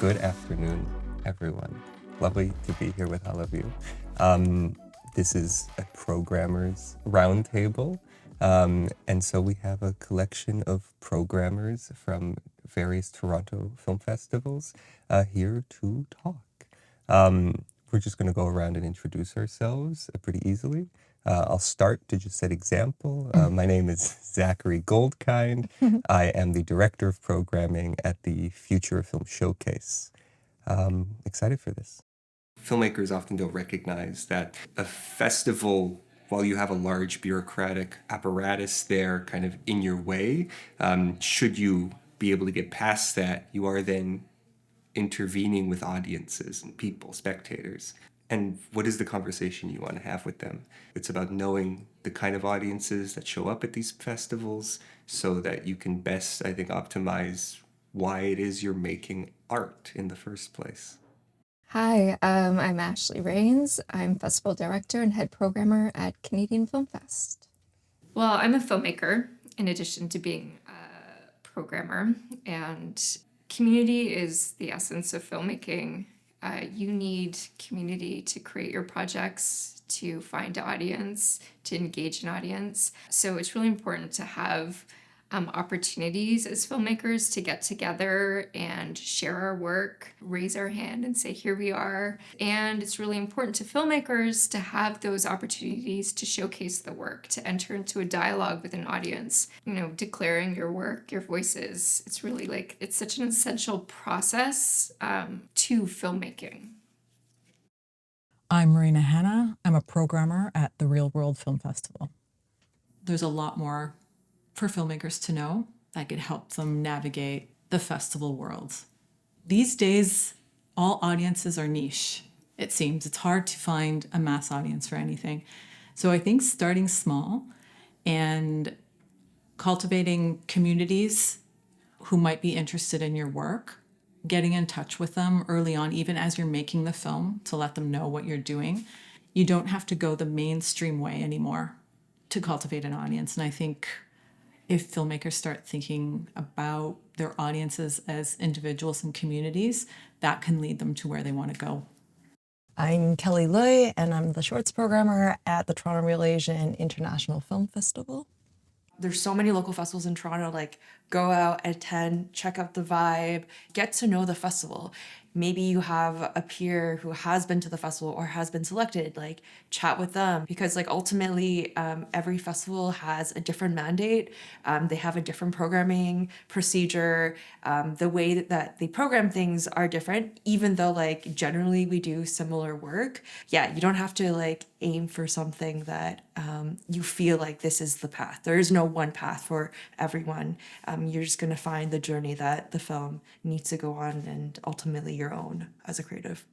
Good afternoon, everyone. Lovely to be here with all of you. This is a programmers roundtable. And so we have a collection of programmers from various Toronto film festivals here to talk. We're just going to go around and introduce ourselves pretty easily. I'll start to just set example. My name is Zachary Goldkind. I am the Director of Programming at the Future of Film Showcase. Excited for this. Filmmakers often don't recognize that a festival, while you have a large bureaucratic apparatus there kind of in your way, should you be able to get past that, you are then intervening with audiences and people, spectators. And what is the conversation you want to have with them? It's about knowing the kind of audiences that show up at these festivals so that you can best, I think, optimize why it is you're making art in the first place. Hi, I'm Ashleigh. I'm Festival Director and Head Programmer at Canadian Filmmakers. Well, I'm a filmmaker in addition to being a programmer, and community is the essence of filmmaking. You need community to create your projects, to find audience, to engage an audience. So it's really important to have opportunities as filmmakers to get together and share our work, raise our hand and say, here we are. And it's really important to filmmakers to have those opportunities to showcase the work, to enter into a dialogue with an audience, declaring your work, your voices. It's really it's such an essential process to filmmaking. I'm Marina Hanna. I'm a programmer at the Reelworld Film Festival. There's a lot more for filmmakers to know that could help them navigate the festival world. These days, all audiences are niche. It seems it's hard to find a mass audience for anything. So I think starting small and cultivating communities who might be interested in your work, getting in touch with them early on, even as you're making the film, to let them know what you're doing. You don't have to go the mainstream way anymore to cultivate an audience. And I think if filmmakers start thinking about their audiences as individuals and communities, that can lead them to where they want to go. I'm Kelly Loy, and I'm the shorts programmer at the Toronto Real Asian International Film Festival. There's so many local festivals in Toronto, go out, attend, check out the vibe, get to know the festival. Maybe you have a peer who has been to the festival or has been selected, chat with them. Because ultimately, every festival has a different mandate. They have a different programming procedure. The way that they program things are different, even though generally we do similar work. Yeah, you don't have to aim for something that you feel like this is the path. There is no one path for everyone. You're just going to find the journey that the film needs to go on and ultimately your own as a creative.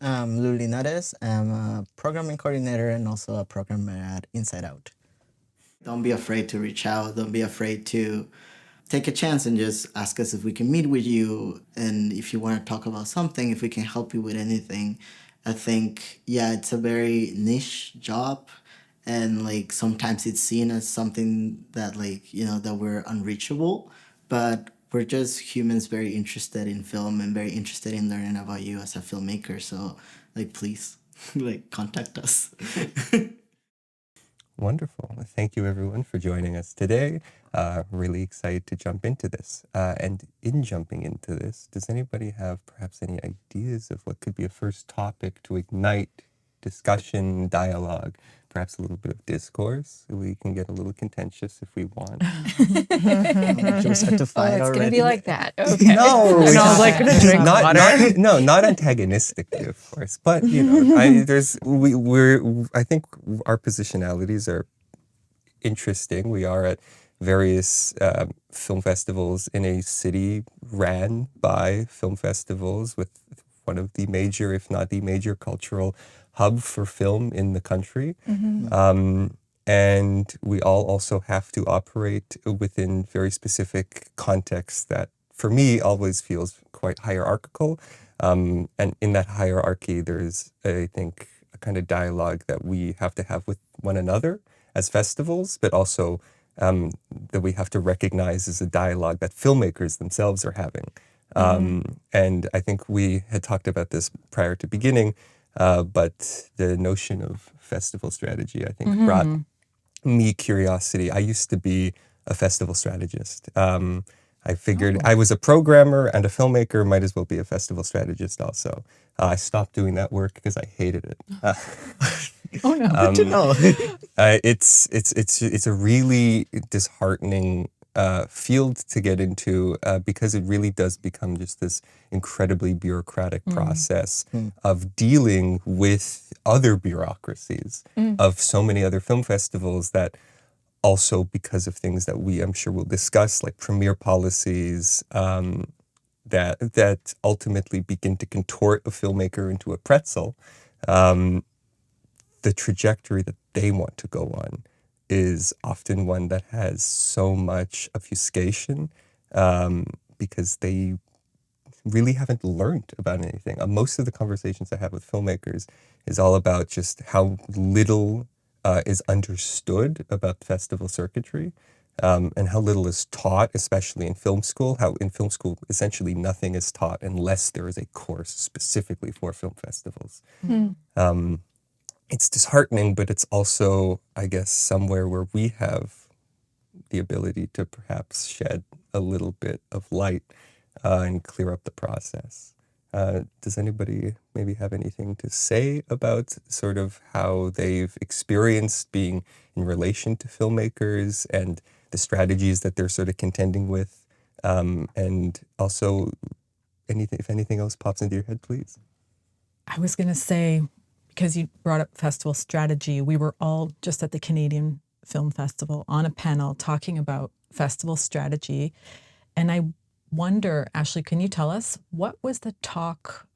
I'm Linares. I'm a programming coordinator and also a programmer at Inside Out. Don't be afraid to reach out. Don't be afraid to take a chance and just ask us if we can meet with you. And if you want to talk about something, if we can help you with anything. I think, it's a very niche job. And sometimes it's seen as something that that we're unreachable. But we're just humans very interested in film and very interested in learning about you as a filmmaker. So please contact us. Wonderful. Thank you, everyone, for joining us today. Really excited to jump into this. And in jumping into this, does anybody have perhaps any ideas of what could be a first topic to ignite discussion, dialogue, perhaps a little bit of discourse? We can get a little contentious if we want. Just have to fight it's already. going to be like that. Okay. No, And I was like, gonna drink water. not antagonistically, of course, but I think our positionalities are interesting. We are at various film festivals in a city ran by film festivals with one of the major, if not the major, cultural hub for film in the country. Mm-hmm. And we all also have to operate within very specific contexts that, for me, always feels quite hierarchical. And in that hierarchy, there's, I think, a kind of dialogue that we have to have with one another as festivals, but also that we have to recognize as a dialogue that filmmakers themselves are having. And I think we had talked about this prior to beginning, but the notion of festival strategy, I think, brought me curiosity. I used to be a festival strategist. I figured I was a programmer and a filmmaker, might as well be a festival strategist also. I stopped doing that work because I hated it. Oh no. Good to know. It's a really disheartening field to get into because it really does become just this incredibly bureaucratic process of dealing with other bureaucracies of so many other film festivals that also, because of things that I'm sure we'll discuss, like premiere policies, that ultimately begin to contort a filmmaker into a pretzel. The trajectory that they want to go on is often one that has so much obfuscation because they really haven't learned about anything. Most of the conversations I have with filmmakers is all about just how little is understood about festival circuitry and how little is taught, especially in film school. How in film school, essentially nothing is taught unless there is a course specifically for film festivals. It's disheartening, but it's also, I guess, somewhere where we have the ability to perhaps shed a little bit of light and clear up the process. Does anybody maybe have anything to say about sort of how they've experienced being in relation to filmmakers and the strategies that they're sort of contending with? And also, if anything else pops into your head, please. I was going to say, because you brought up festival strategy, we were all just at the Canadian Film Festival on a panel talking about festival strategy. And I wonder, Ashleigh, can you tell us what was the talk,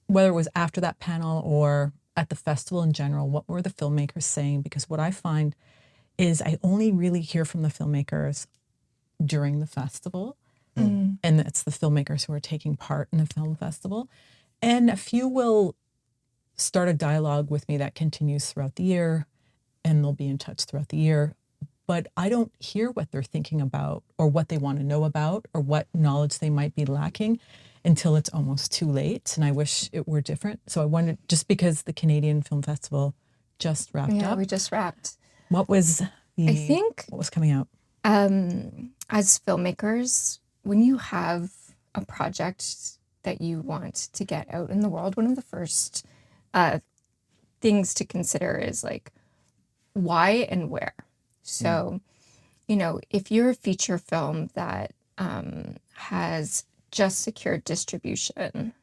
whether it was after that panel or at the festival in general, what were the filmmakers saying? Because what I find is I only really hear from the filmmakers during the festival. And it's the filmmakers who are taking part in the film festival. And a few will start a dialogue with me that continues throughout the year, and they'll be in touch throughout the year. But I don't hear what they're thinking about or what they want to know about or what knowledge they might be lacking until it's almost too late. And I wish it were different. So I wondered, just because the Canadian Film Festival just wrapped Yeah, up, we just wrapped. what was what was coming out? As filmmakers, when you have a project that you want to get out in the world, one of the first things to consider is like why and where. So, if you're a feature film that has just secured distribution,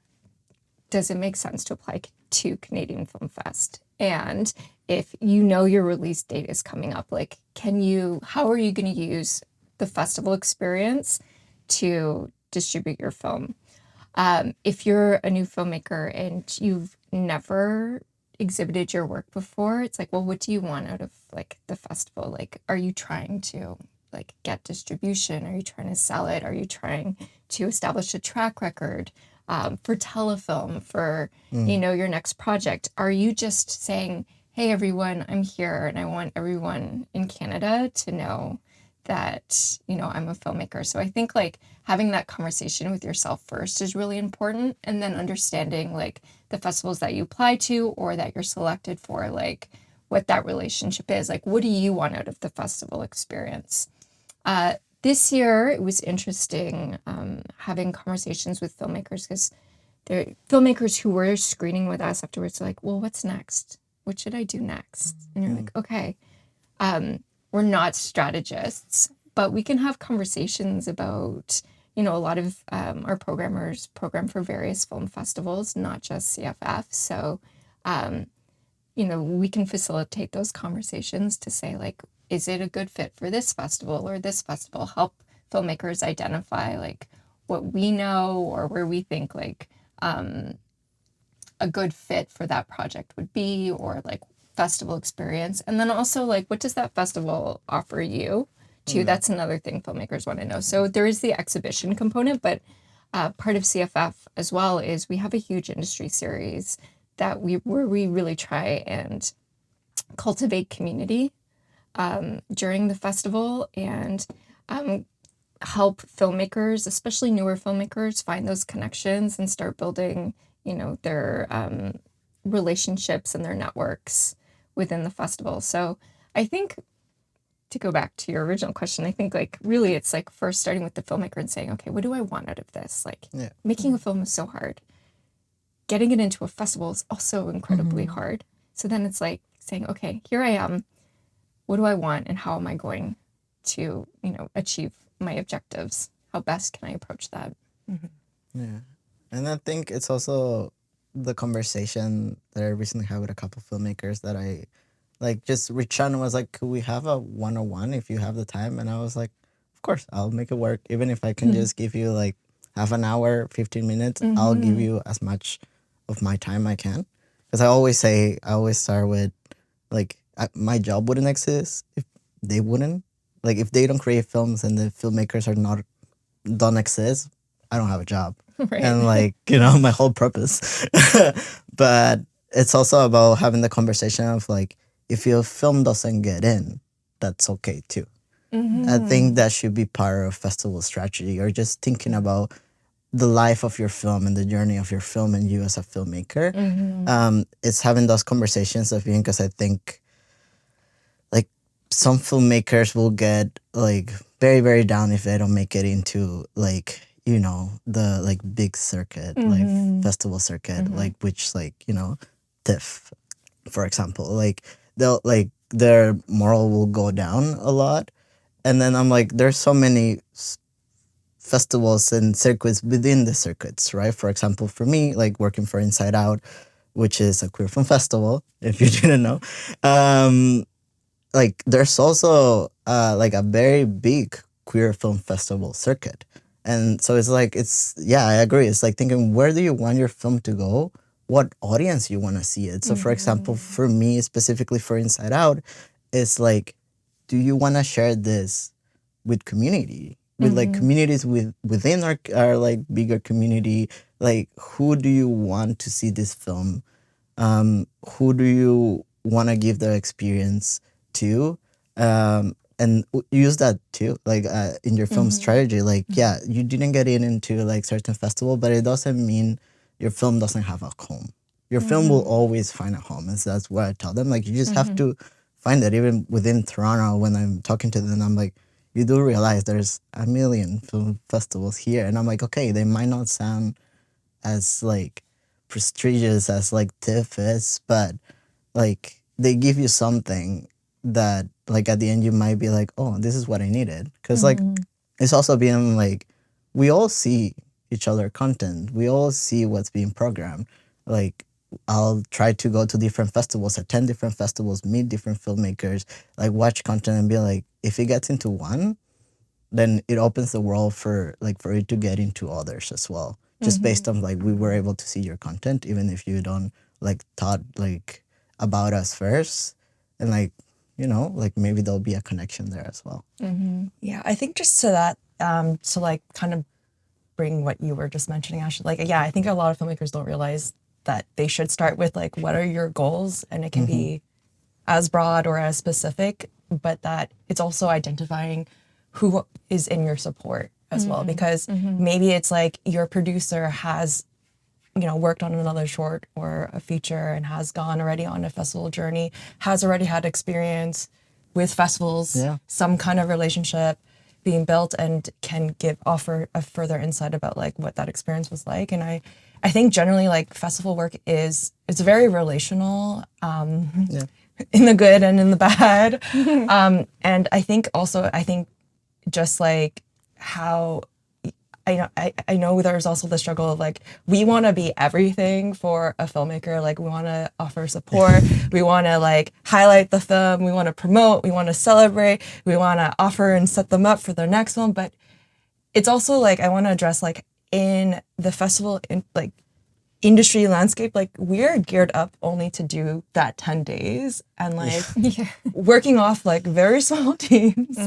does it make sense to apply to Canadian Film Fest? And if you know your release date is coming up, like, how are you going to use the festival experience to distribute your film? If you're a new filmmaker and you've never exhibited your work before, it's like, well, what do you want out of like the festival? Like, are you trying to like get distribution? Are you trying to sell it? Are you trying to establish a track record for telefilm, for your next project? Are you just saying, hey everyone, I'm here and I want everyone in Canada to know that I'm a filmmaker? So I think like having that conversation with yourself first is really important, and then understanding like the festivals that you apply to or that you're selected for, like what that relationship is. Like, what do you want out of the festival experience? This year it was interesting having conversations with filmmakers, because there are filmmakers who were screening with us afterwards like, well, what's next? What should I do next? And you're like, okay, we're not strategists, but we can have conversations about, a lot of our programmers program for various film festivals, not just CFF. So, we can facilitate those conversations to say, like, is it a good fit for this festival or this festival? Help filmmakers identify, like, what we know or where we think, like, a good fit for that project would be, or, like, festival experience. And then also, like, what does that festival offer you too? That's another thing filmmakers want to know. So there is the exhibition component, but part of CFF as well is we have a huge industry series where we really try and cultivate community during the festival. And help filmmakers, especially newer filmmakers, find those connections and start building, their relationships and their networks within the festival. So I think, to go back to your original question, I think like really it's like first starting with the filmmaker and saying, okay, what do I want out of this? Like making a film is so hard. Getting it into a festival is also incredibly hard. So then it's like saying, okay, here I am. What do I want and how am I going to, achieve my objectives? How best can I approach that? Yeah. And I think it's also the conversation that I recently had with a couple filmmakers that I like just reached out and was like, could we have a one-on-one if you have the time? And I was like, of course, I'll make it work. Even if I can just give you like half an hour, 15 minutes, I'll give you as much of my time I can. Because I always start with like, my job wouldn't exist if they wouldn't. Like if they don't create films and the filmmakers don't exist, I don't have a job. Right. And like, my whole purpose. But it's also about having the conversation of like, if your film doesn't get in, that's okay too. I think that should be part of festival strategy, or just thinking about the life of your film and the journey of your film and you as a filmmaker. It's having those conversations of being, because I think like some filmmakers will get like very, very down if they don't make it into like, the like big circuit, like festival circuit, like which like, TIFF, for example, like they'll like their moral will go down a lot. And then I'm like, there's so many festivals and circuits within the circuits, right? For example, for me, like working for Inside Out, which is a queer film festival, if you didn't know, like there's also like a very big queer film festival circuit. And so it's like, I agree. It's like thinking, where do you want your film to go? What audience you want to see it? So for example, for me, specifically for Inside Out, it's like, do you want to share this with community? With like communities within our like bigger community? Like, who do you want to see this film? Who do you want to give the experience to? And use that too, like in your film strategy. Like, you didn't get into like certain festival, but it doesn't mean your film doesn't have a home. Your film will always find a home, and so that's what I tell them. Like, you just have to find it. Even within Toronto, when I'm talking to them, I'm like, you do realize there's a million film festivals here, and I'm like, okay, they might not sound as like prestigious as like TIFF is, but like they give you something that like at the end you might be like, oh, this is what I needed. Because like it's also being like, we all see each other content, we all see what's being programmed. Like, I'll try to go to different festivals, attend different festivals, meet different filmmakers, like watch content and be like, if it gets into one, then it opens the world for it to get into others as well. Just based on like, we were able to see your content, even if you don't like thought like about us first. And like, like maybe there'll be a connection there as well. Yeah, I think just to that, to like kind of bring what you were just mentioning, Ashleigh, like, I think a lot of filmmakers don't realize that they should start with like, what are your goals? And it can be as broad or as specific, but that it's also identifying who is in your support as well. Because maybe it's like your producer has, worked on another short or a feature and has gone already on a festival journey, has already had experience with festivals, some kind of relationship being built, and can offer a further insight about like what that experience was like. And I think generally like festival work it's very relational, in the good and in the bad. And I think just like how I know there's also the struggle of like, we want to be everything for a filmmaker. Like, we want to offer support, we want to like highlight the film, we want to promote, we want to celebrate, we want to offer and set them up for their next one. But it's also like, I want to address like, in the festival like industry landscape, like we're geared up only to do that 10 days and like working off like very small teams,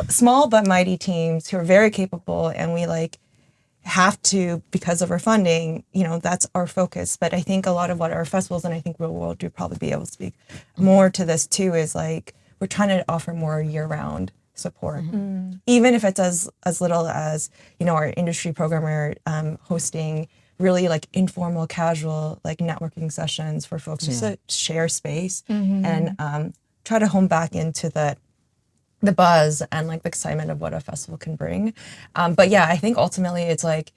small but mighty teams who are very capable, and we like have to, because of our funding, that's our focus. But I think a lot of what our festivals, and I think Reelworld would probably be able to speak more to this too, is like we're trying to offer more year-round support, even if it's as little as, you know, our industry programmer hosting really like informal, casual, like networking sessions for folks just to share space and try to hone back into the buzz and like the excitement of what a festival can bring. But yeah, I think ultimately it's like,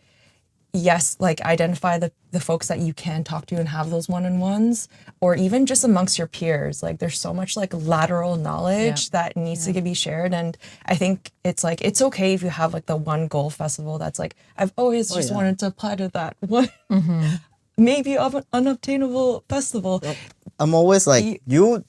yes, like identify the folks that you can talk to and have those one-on-ones, or even just amongst your peers. Like there's so much like lateral knowledge that needs to be shared. And I think it's like, it's okay if you have like the one goal festival that's like, I've always just wanted to apply to that one, maybe unobtainable festival. I'm always like, you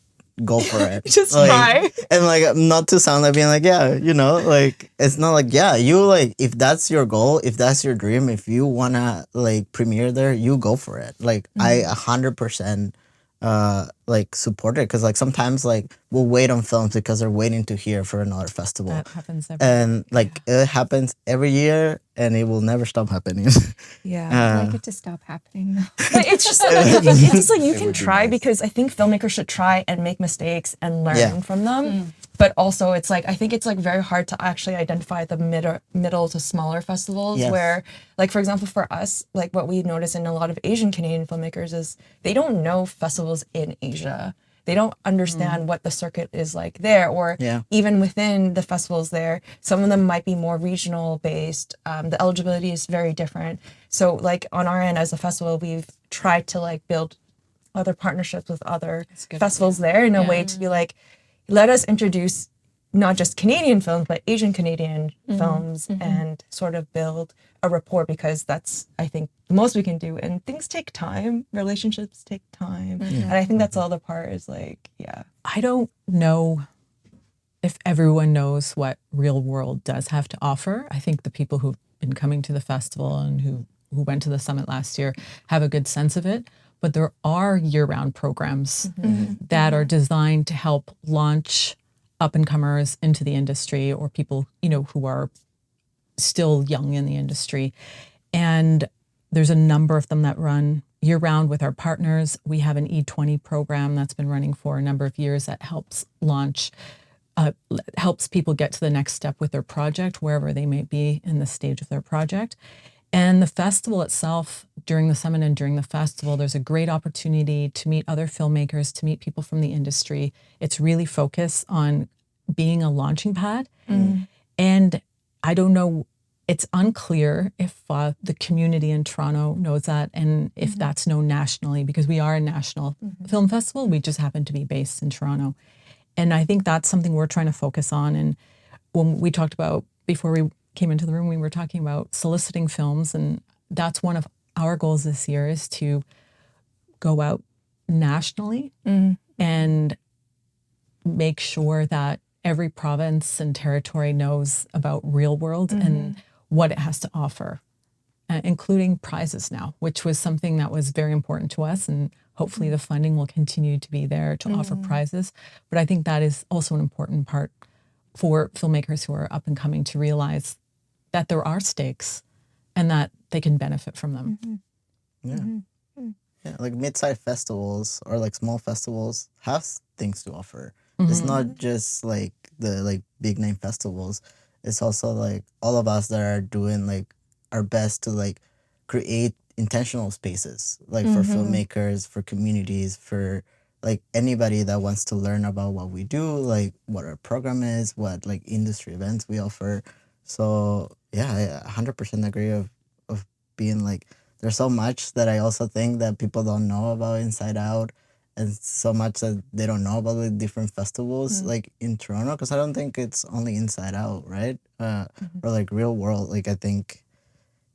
go for it. Just like, try. And like, not to sound like being like, yeah, you know, like, it's not like, yeah, you like, if that's your goal, if that's your dream, if you want to like premiere there, you go for it. Like, I 100% like support it. Because like sometimes like we'll wait on films because they're waiting to hear for another festival. That happens every And like it happens every year and it will never stop happening. I like it to stop happening though. But it's just it's just like you can try, because I think filmmakers should try and make mistakes and learn from them. But also it's like, I think it's like very hard to actually identify the middle to smaller festivals where, like, for example, for us, like what we notice in a lot of Asian Canadian filmmakers is they don't know festivals in Asia. They don't understand what the circuit is like there, or even within the festivals there, some of them might be more regional based. The eligibility is very different. So like on our end as a festival, we've tried to like build other partnerships with other festivals there in a way to be like, let us introduce not just Canadian films, but Asian Canadian films and sort of build a rapport, because that's, I think, the most we can do. And things take time. Relationships take time. And I think that's the other part is like, I don't know if everyone knows what Reelworld does have to offer. I think the people who've been coming to the festival and who went to the summit last year have a good sense of it. But there are year-round programs that are designed to help launch up-and-comers into the industry, or people, you know, who are still young in the industry. And there's a number of them that run year-round with our partners. We have an E20 program that's been running for a number of years that helps launch, helps people get to the next step with their project, wherever they may be in the stage of their project. And the festival itself, during the summit and during the festival, there's a great opportunity to meet other filmmakers, to meet people from the industry. It's really focused on being a launching pad. And I don't know, it's unclear if the community in Toronto knows that, and if that's known nationally, because we are a national film festival. We just happen to be based in Toronto. And I think that's something we're trying to focus on. And when we talked about, before we came into the room, we were talking about soliciting films, and that's one of our goals this year, is to go out nationally and make sure that every province and territory knows about Reelworld and what it has to offer, including prizes now, which was something that was very important to us, and hopefully the funding will continue to be there to offer prizes. But I think that is also an important part for filmmakers who are up and coming to realize that there are stakes and that they can benefit from them. Yeah, like mid-sized festivals or like small festivals have things to offer. It's not just like the like big name festivals. It's also like all of us that are doing like our best to like create intentional spaces, like for filmmakers, for communities, for like anybody that wants to learn about what we do, like what our program is, what like industry events we offer. So yeah, I 100% agree of being like, there's so much that I also think that people don't know about Inside Out, and so much that they don't know about the different festivals like in Toronto, because I don't think it's only Inside Out, right? Or like Reelworld. Like I think,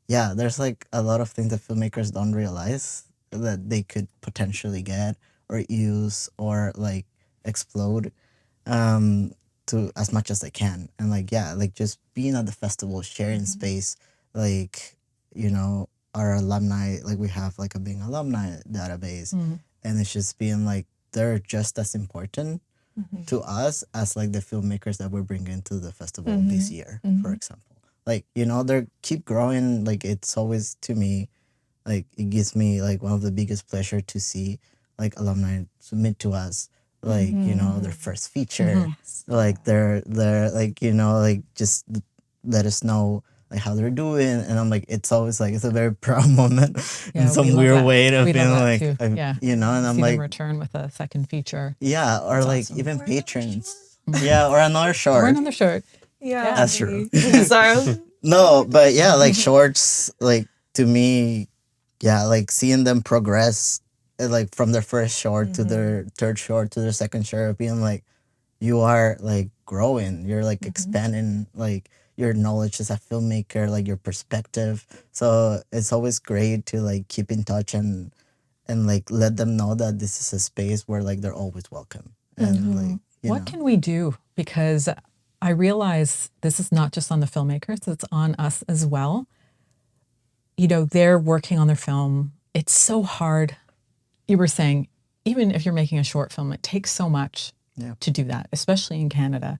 yeah, there's like a lot of things that filmmakers don't realize that they could potentially get or use or like explode to as much as they can. And like, yeah, like just being at the festival, sharing space, like, you know, our alumni, like we have like a being alumni database, and it's just being like, they're just as important to us as like the filmmakers that we're bringing to the festival this year, for example. Like, you know, they keep growing. Like it's always, to me, like it gives me like one of the biggest pleasure to see like alumni submit to us like their first feature, like they're like like just let us know like how they're doing, and I'm like, it's always like it's a very proud moment in we some love weird that. way of We love feeling that like too. and I'm See like them return with a second feature. yeah, or That's like awesome. even patrons, yeah, or another short. Or another short. Yeah, That's true. Sorry. No, but yeah, like shorts, like to me, yeah, like seeing them progress, like from their first short to their third short to their second short, being like, you are like growing, you're like expanding, like your knowledge as a filmmaker, like your perspective. So it's always great to like keep in touch and like let them know that this is a space where like they're always welcome. And like, What can we do? Because I realize this is not just on the filmmakers, it's on us as well. They're working on their film. It's so hard. You were saying, even if you're making a short film, it takes so much to do that, especially in Canada.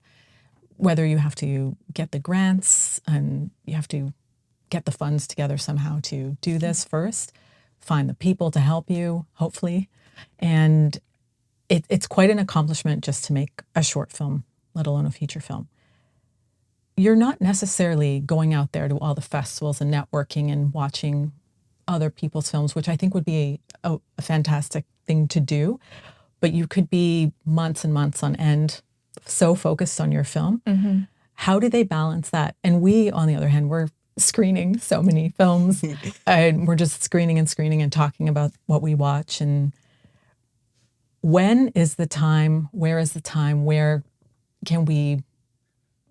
Whether you have to get the grants and you have to get the funds together somehow to do this first, find the people to help you, hopefully. And it's quite an accomplishment just to make a short film, let alone a feature film. You're not necessarily going out there to all the festivals and networking and watching other people's films, which I think would be a fantastic thing to do. But you could be months and months on end so focused on your film. How do they balance that? And we, on the other hand, we're screening so many films. And we're just screening and talking about what we watch. And when is the time? Where is the time? Where can we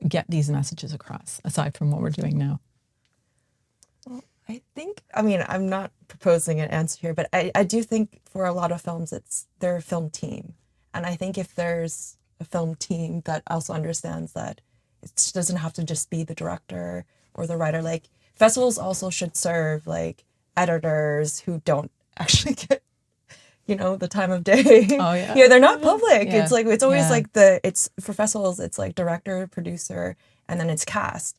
get these messages across, aside from what we're doing now? I think, I'm not proposing an answer here, but I do think for a lot of films, they're a film team. And I think if there's a film team that also understands that it doesn't have to just be the director or the writer, like festivals also should serve like editors who don't actually get, the time of day. Oh, yeah. Yeah, they're not public. Yeah. It's like, it's always Yeah. like it's for festivals, it's like director, producer, and then it's cast.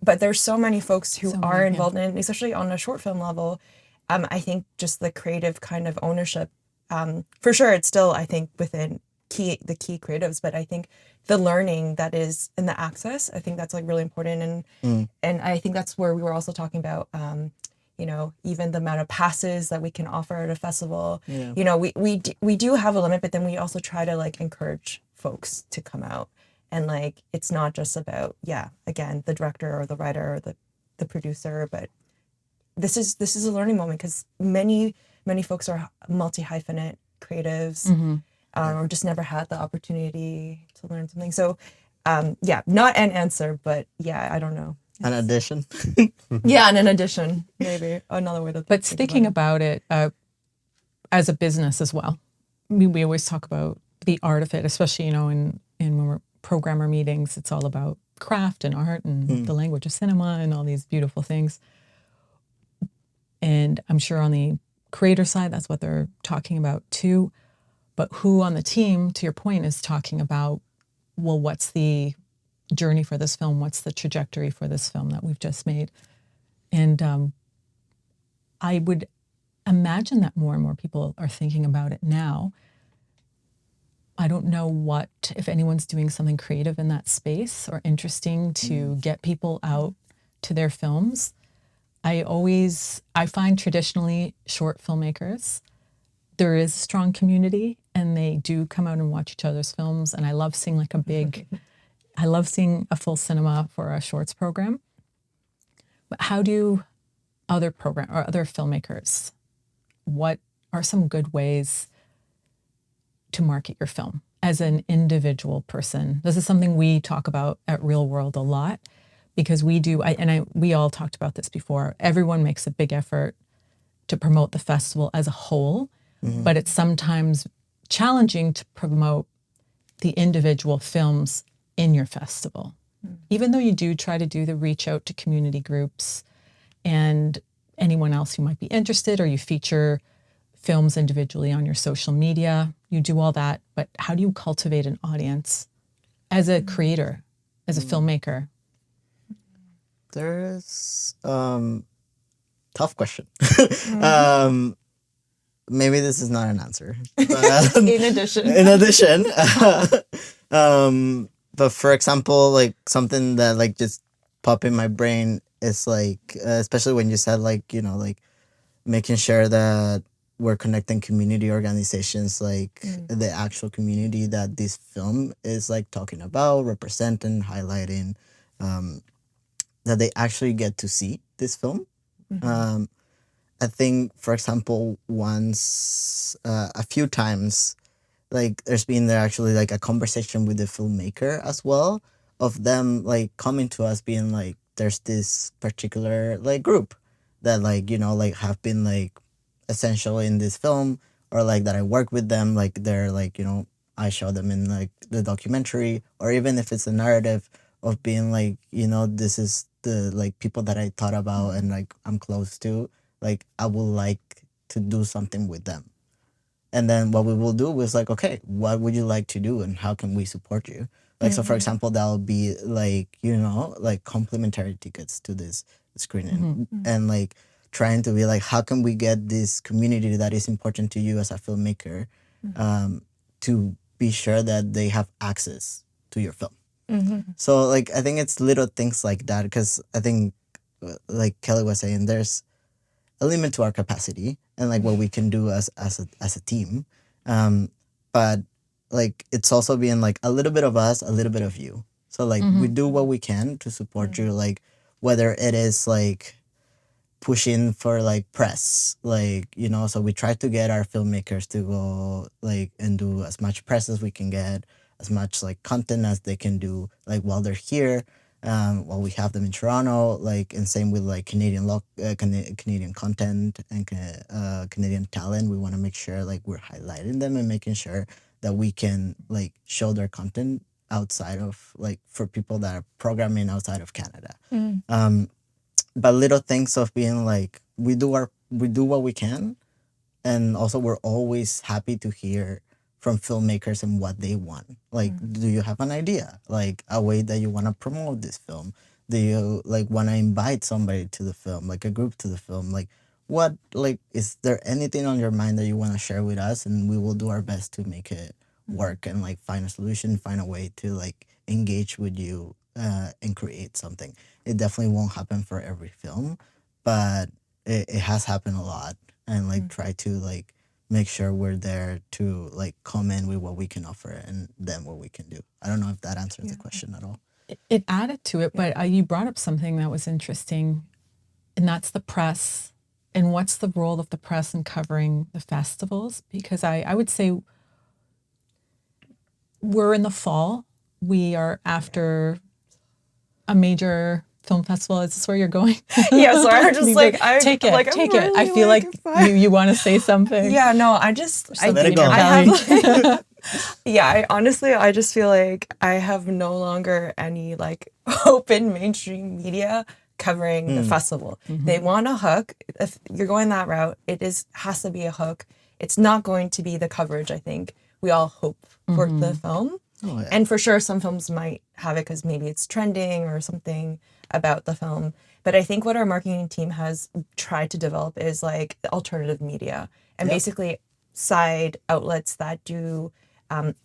But there's so many folks who are involved in it, especially on a short film level. I think just the creative kind of ownership, for sure, it's still, I think, within the key creatives, but I think the learning that is in the access, I think that's like really important. And I think that's where we were also talking about, even the amount of passes that we can offer at a festival. Yeah. We do have a limit, but then we also try to like encourage folks to come out. And like, it's not just about, again, the director or the writer or the producer, but this is a learning moment because many folks are multi-hyphenate creatives or just never had the opportunity to learn something. So not an answer, but I don't know. An addition. And an addition, maybe another way to But thinking about it as a business as well, we always talk about the art of it, especially, in when we're programmer meetings, it's all about craft and art and the language of cinema and all these beautiful things. And I'm sure on the creator side, that's what they're talking about too. But who on the team, to your point, is talking about, well, what's the journey for this film? What's the trajectory for this film that we've just made? And I would imagine that more and more people are thinking about it now. I don't know if anyone's doing something creative in that space or interesting to get people out to their films. I find traditionally short filmmakers, there is a strong community and they do come out and watch each other's films. And I love seeing I love seeing a full cinema for a shorts program. But how do other filmmakers, what are some good ways to market your film as an individual person? This is something we talk about at Reelworld a lot because we all talked about this before. Everyone makes a big effort to promote the festival as a whole, but it's sometimes challenging to promote the individual films in your festival. Even though you do try to do the reach out to community groups and anyone else who might be interested, or you feature films individually on your social media, you do all that, but how do you cultivate an audience as a creator, as a filmmaker? There's tough question. maybe this is not an answer. But, In addition. in addition, but for example, like something that like just pop in my brain is like, especially when you said like, like making sure that we're connecting community organizations, like the actual community that this film is like talking about, representing, highlighting, that they actually get to see this film. I think, for example, once, a few times, like there's been there actually like a conversation with the filmmaker as well, of them like coming to us being like, there's this particular like group that like, like have been like essential in this film, or like that I work with them, like they're like, I show them in like the documentary, or even if it's a narrative of being like, this is the like people that I thought about and like I'm close to, like I would like to do something with them. And then what we will do is like, okay, what would you like to do and how can we support you? Like, so for example, that'll be like, like complimentary tickets to this screening, and like trying to be like, how can we get this community that is important to you as a filmmaker, to be sure that they have access to your film. So like, I think it's little things like that, because I think, like Kelly was saying, there's a limit to our capacity and like what we can do as a team, but like it's also being like a little bit of us, a little bit of you. So like we do what we can to support you, like whether it is like pushing for like press, like so we try to get our filmmakers to go like and do as much press as we can get, as much like content as they can do, like while they're here, while we have them in Toronto, like, and same with like Canadian Canadian content and Canadian talent. We want to make sure like we're highlighting them and making sure that we can like show their content outside of like, for people that are programming outside of Canada. But little things of being like, we do what we can, and also we're always happy to hear from filmmakers and what they want. Like, do you have an idea, like a way that you want to promote this film? Do you like want to invite somebody to the film, like a group to the film? Like, what, like, is there anything on your mind that you want to share with us? And we will do our best to make it work and like find a solution, find a way to like engage with you, and create something. It definitely won't happen for every film, but it has happened a lot, and like try to like make sure we're there to like come in with what we can offer and then what we can do. I don't know if that answers the question at all. It added to it, but you brought up something that was interesting, and that's the press. And what's the role of the press in covering the festivals? Because I would say we're in the fall. We are after a major film festival. Is this where you're going? Yeah, sorry. I'm just like, take it. Like, take I'm it. really, I feel like you want to say something. Yeah, no, I just, let it go. I have, yeah, I just feel like I have no longer any like open mainstream media covering the festival. They want a hook. If you're going that route, has to be a hook. It's not going to be the coverage, I think we all hope for the film. Oh, yeah. And for sure, some films might have it because maybe it's trending or something about the film. But I think what our marketing team has tried to develop is like alternative media and basically side outlets that do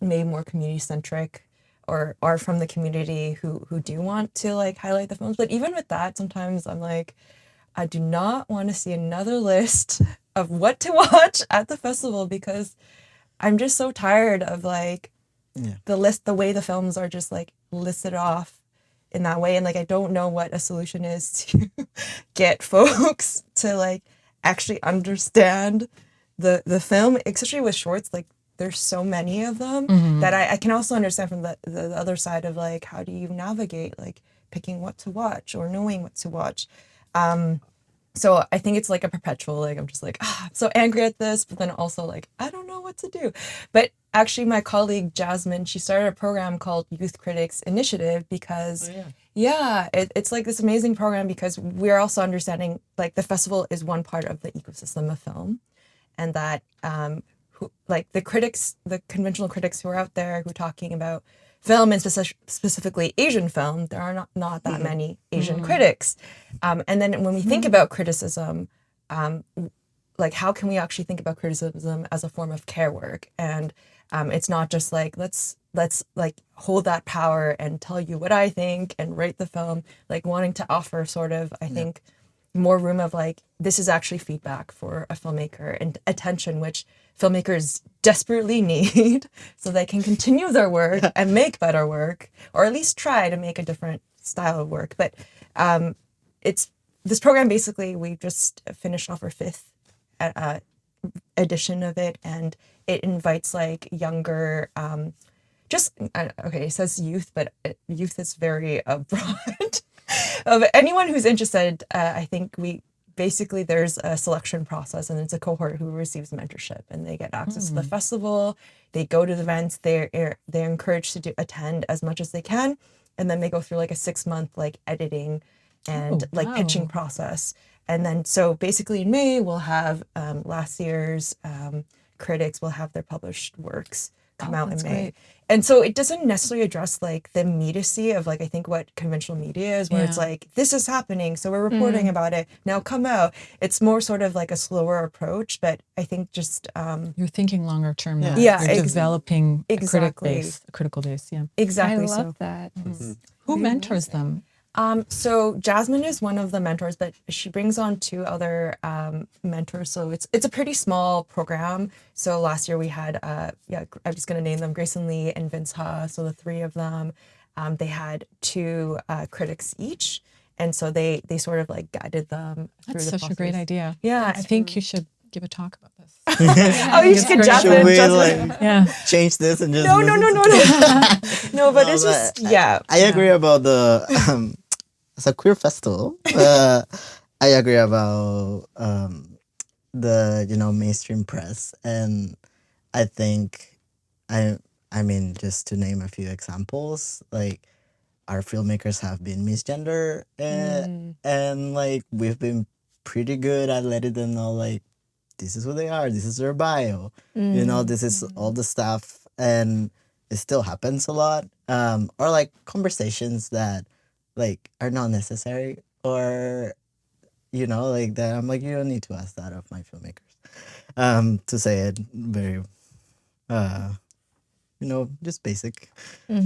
maybe more community centric or are from the community who do want to like highlight the films. But even with that, sometimes I'm like, I do not want to see another list of what to watch at the festival, because I'm just so tired of like the way the films are just like listed off in that way. And like, I don't know what a solution is to get folks to like actually understand the film, especially with shorts. Like, there's so many of them that I can also understand from the other side of like, how do you navigate like picking what to watch or knowing what to watch? So I think it's like a perpetual, like, I'm just like, I'm so angry at this, but then also like, I don't know what to do. But actually my colleague Jasmine, she started a program called Youth Critics Initiative because it's like this amazing program, because we're also understanding like the festival is one part of the ecosystem of film, and that like the critics, the conventional critics who are out there who are talking about film and specifically Asian film, there are not that many Asian critics. And then when we think about criticism, like how can we actually think about criticism as a form of care work, and it's not just like let's like hold that power and tell you what I think and write the film, like wanting to offer sort of, I think, more room of like, this is actually feedback for a filmmaker and attention, which filmmakers desperately need so they can continue their work and make better work, or at least try to make a different style of work. But it's this program, basically, we just finished off our 5th edition of it, and it invites like younger okay, it says youth, but youth is very broad. Of anyone who's interested, I think there's a selection process, and it's a cohort who receives mentorship, and they get access to the festival. They go to the events. They're encouraged to attend as much as they can, and then they go through like a 6-month like editing and like pitching process. And then so basically in May we'll have last year's critics will have their published works come out in May. Great. And so it doesn't necessarily address like the immediacy of like, I think what conventional media is, where it's like, this is happening, so we're reporting about it, now come out. It's more sort of like a slower approach, but I think just You're thinking longer term now. Yeah, You're developing exactly. a critical base. Yeah. exactly I so. love that. Who mentors them? So Jasmine is one of the mentors, but she brings on 2 other mentors. So it's a pretty small program. So last year we had, I'm just going to name them, Grace and Lee and Vince Ha. So the 3 of them, they had 2 critics each. And so they sort of like guided them through That's the such process. a great idea. Yeah. I think you should give a talk about this. Oh, you should get Jasmine. Should we Jasmine. like Yeah. change this and just No, listen no, no, to- no. No, but No, it's but just, yeah. I agree about the it's a queer festival. I agree about the mainstream press, and I think I mean, just to name a few examples, like our filmmakers have been misgender, and like we've been pretty good at letting them know like this is who they are, this is their bio, this is all the stuff, and it still happens a lot. Or like conversations that like are not necessary, or like that. I'm like, you don't need to ask that of my filmmakers. To say it very just basic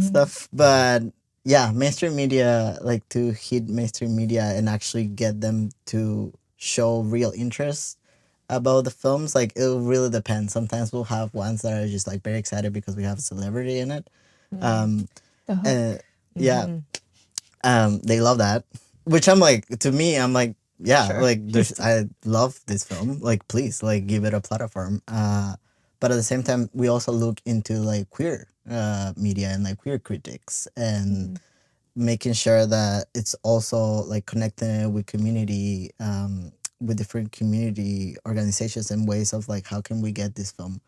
stuff. But yeah, mainstream media, like to hit mainstream media and actually get them to show real interest about the films, like it really depends. Sometimes we'll have ones that are just like very excited because we have a celebrity in it. Yeah. They love that, which I'm like, to me, I'm like, yeah, like I love this film, like please, like give it a platform. But at the same time, we also look into like queer media and like queer critics, and making sure that it's also like connected with community, with different community organizations and ways of like how can we get this film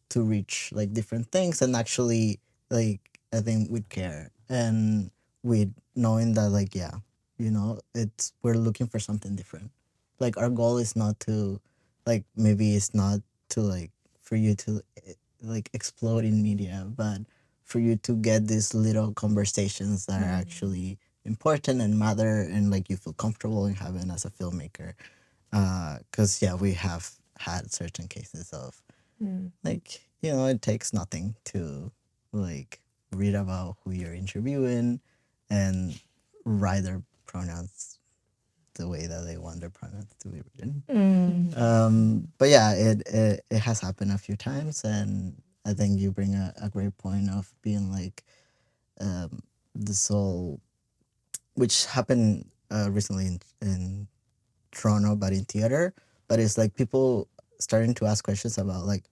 to reach like different things, and actually like I think with care and with knowing that like it's we're looking for something different. Like our goal is not to like maybe it's not to like for you to like explode in media, but for you to get these little conversations that are actually important and matter, and like you feel comfortable in having as a filmmaker. Because we have had certain cases of like it takes nothing to like read about who you're interviewing and write their pronouns the way that they want their pronouns to be written. But yeah, it has happened a few times, and I think you bring a great point of being like this whole, which happened recently in Toronto, but in theater. But it's like people starting to ask questions about like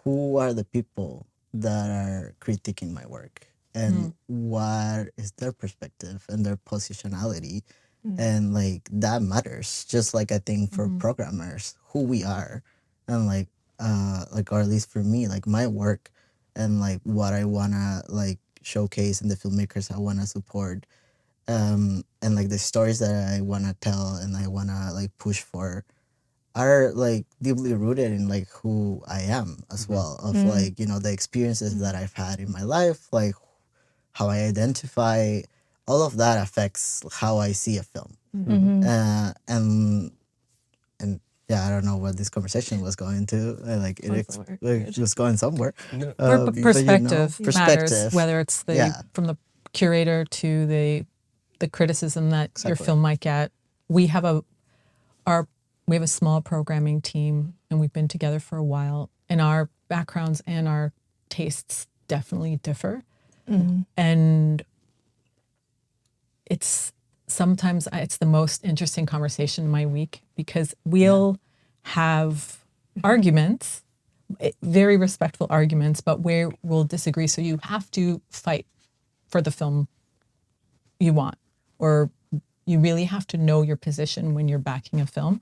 who are the people that are critiquing my work, and what is their perspective and their positionality, and like that matters. Just like I think for programmers, who we are, and like or at least for me, like my work, and like what I wanna like showcase, and the filmmakers I wanna support, and like the stories that I wanna tell and I wanna like push for are like deeply rooted in like who I am as well, of like the experiences that I've had in my life, like how I identify, all of that affects how I see a film. And yeah, I don't know what this conversation was going to. Like it, somewhere it was going somewhere. No. But, Perspective matters, perspective. whether it's Yeah. from the curator to the criticism that your Exactly. film might get. We have a small programming team, and we've been together for a while, and our backgrounds and our tastes definitely differ. And it's sometimes it's the most interesting conversation in my week, because we'll have arguments, very respectful arguments, but where we'll disagree. So you have to fight for the film you want, or you really have to know your position when you're backing a film.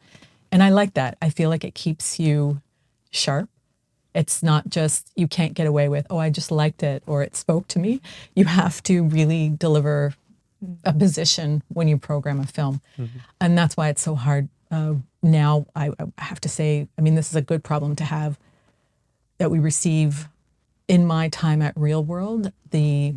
And I like that. I feel like it keeps you sharp. It's not just, you can't get away with, oh, I just liked it or it spoke to me. You have to really deliver a position when you program a film. And that's why it's so hard. Now, I have to say, I mean, this is a good problem to have, that we receive. In my time at Reelworld, the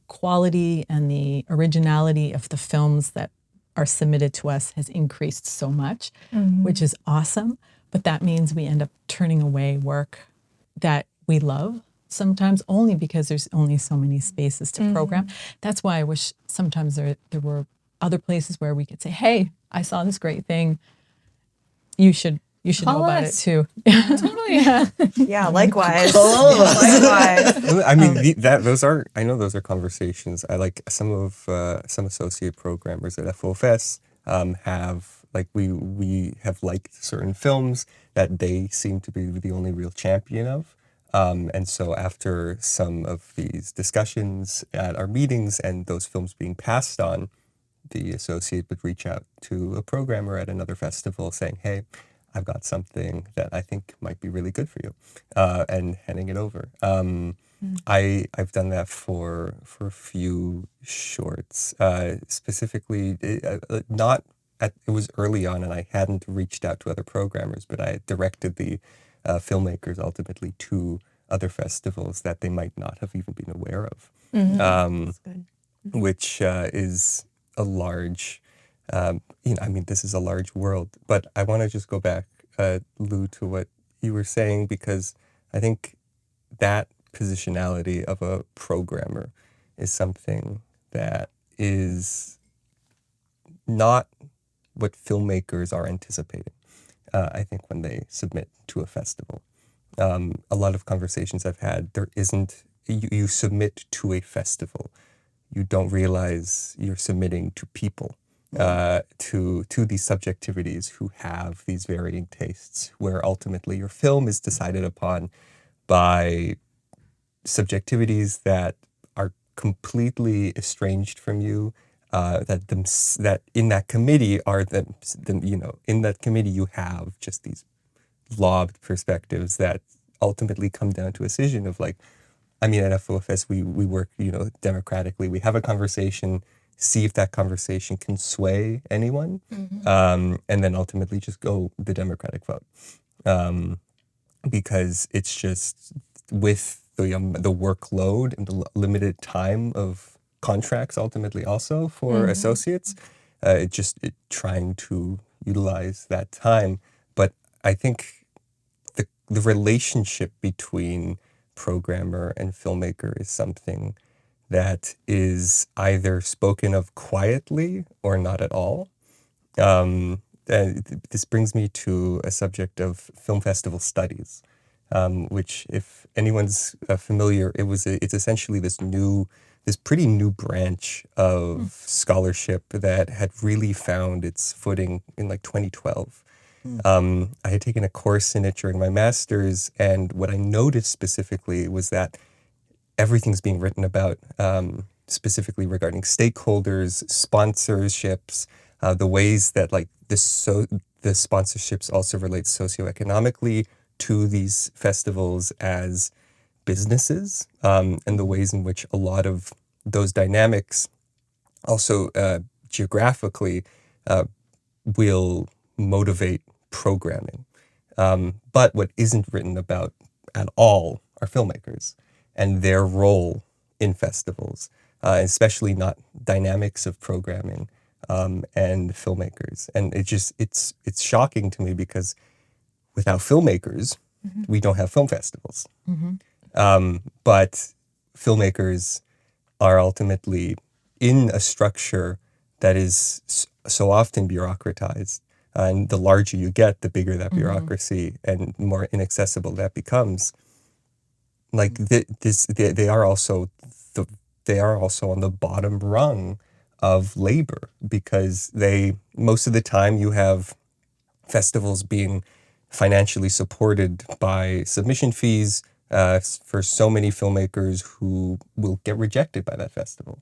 quality and the originality of the films that are submitted to us has increased so much, which is awesome. But that means we end up turning away work that we love, sometimes only because there's only so many spaces to program. That's why I wish sometimes there were other places where we could say, hey, I saw this great thing. You should Call know about us. it too. Totally. Yeah. Yeah, likewise. Oh. Likewise. I mean, those are, I know those are conversations. I like some associate programmers at FOFS have, like, we have liked certain films that they seem to be the only real champion of. And so after some of these discussions at our meetings and those films being passed on, the associate would reach out to a programmer at another festival saying, hey, I've got something that I think might be really good for you, and handing it over. I've done that for a few shorts, specifically not at, it was early on and I hadn't reached out to other programmers, but I directed the filmmakers ultimately to other festivals that they might not have even been aware of, That's good. which is a large, I mean, this is a large world, but I want to just go back, Lou, to what you were saying, because I think that positionality of a programmer is something that is not what filmmakers are anticipating, I think, when they submit to a festival. A lot of conversations I've had, there isn't, you submit to a festival. You don't realize you're submitting to people, to these subjectivities who have these varying tastes, where ultimately your film is decided upon by subjectivities that are completely estranged from you, that in that committee are them, in that committee you have just these lobbed perspectives that ultimately come down to a decision of, like, I mean, at FOFS, we work, democratically. We have a conversation, see if that conversation can sway anyone, and then ultimately just go the democratic vote. Because it's just, with the workload and the limited time of contracts ultimately also for associates, trying to utilize that time. But I think the relationship between programmer and filmmaker is something that is either spoken of quietly or not at all. This brings me to a subject of film festival studies, which, if anyone's familiar, it's essentially this pretty new branch of scholarship that had really found its footing in like 2012. I had taken a course in it during my master's, and what I noticed specifically was that everything's being written about, specifically regarding stakeholders, sponsorships, the ways that, like, the sponsorships also relate socioeconomically to these festivals as businesses, and the ways in which a lot of those dynamics also geographically will motivate programming. But what isn't written about at all are filmmakers and their role in festivals, especially not dynamics of programming, and filmmakers. And it's shocking to me because without filmmakers, we don't have film festivals. But filmmakers are ultimately in a structure that is so often bureaucratized. And the larger you get, the bigger that bureaucracy and more inaccessible that becomes. Like they are also on the bottom rung of labor because most of the time you have festivals being financially supported by submission fees for so many filmmakers who will get rejected by that festival.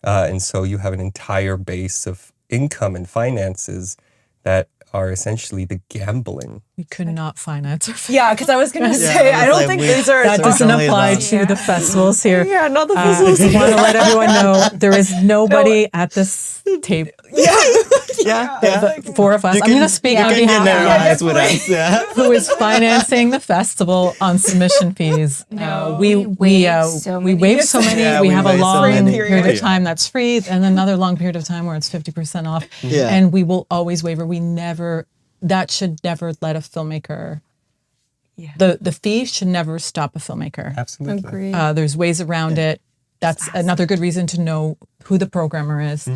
And so you have an entire base of income and finances that are essentially the gambling. We could not finance our Yeah, because I was going to say, I don't think these are... That doesn't certainly apply not. to the festivals here. Yeah, not the I festivals. just want to let everyone know there is nobody at this table. Yeah. The four of us. I'm going to speak on You can behalf generalize of with us. Yeah. who is financing the festival on submission fees. We waived so we many. waive so many. Yeah, we we have a waive so long many. period Yeah. of time that's free, and another long period of time where it's 50% off. Yeah. And we will always waiver. That should never let a filmmaker. Yeah. The fee should never stop a filmmaker. Absolutely. Agreed. There's ways around it. That's another good reason to know who the programmer is.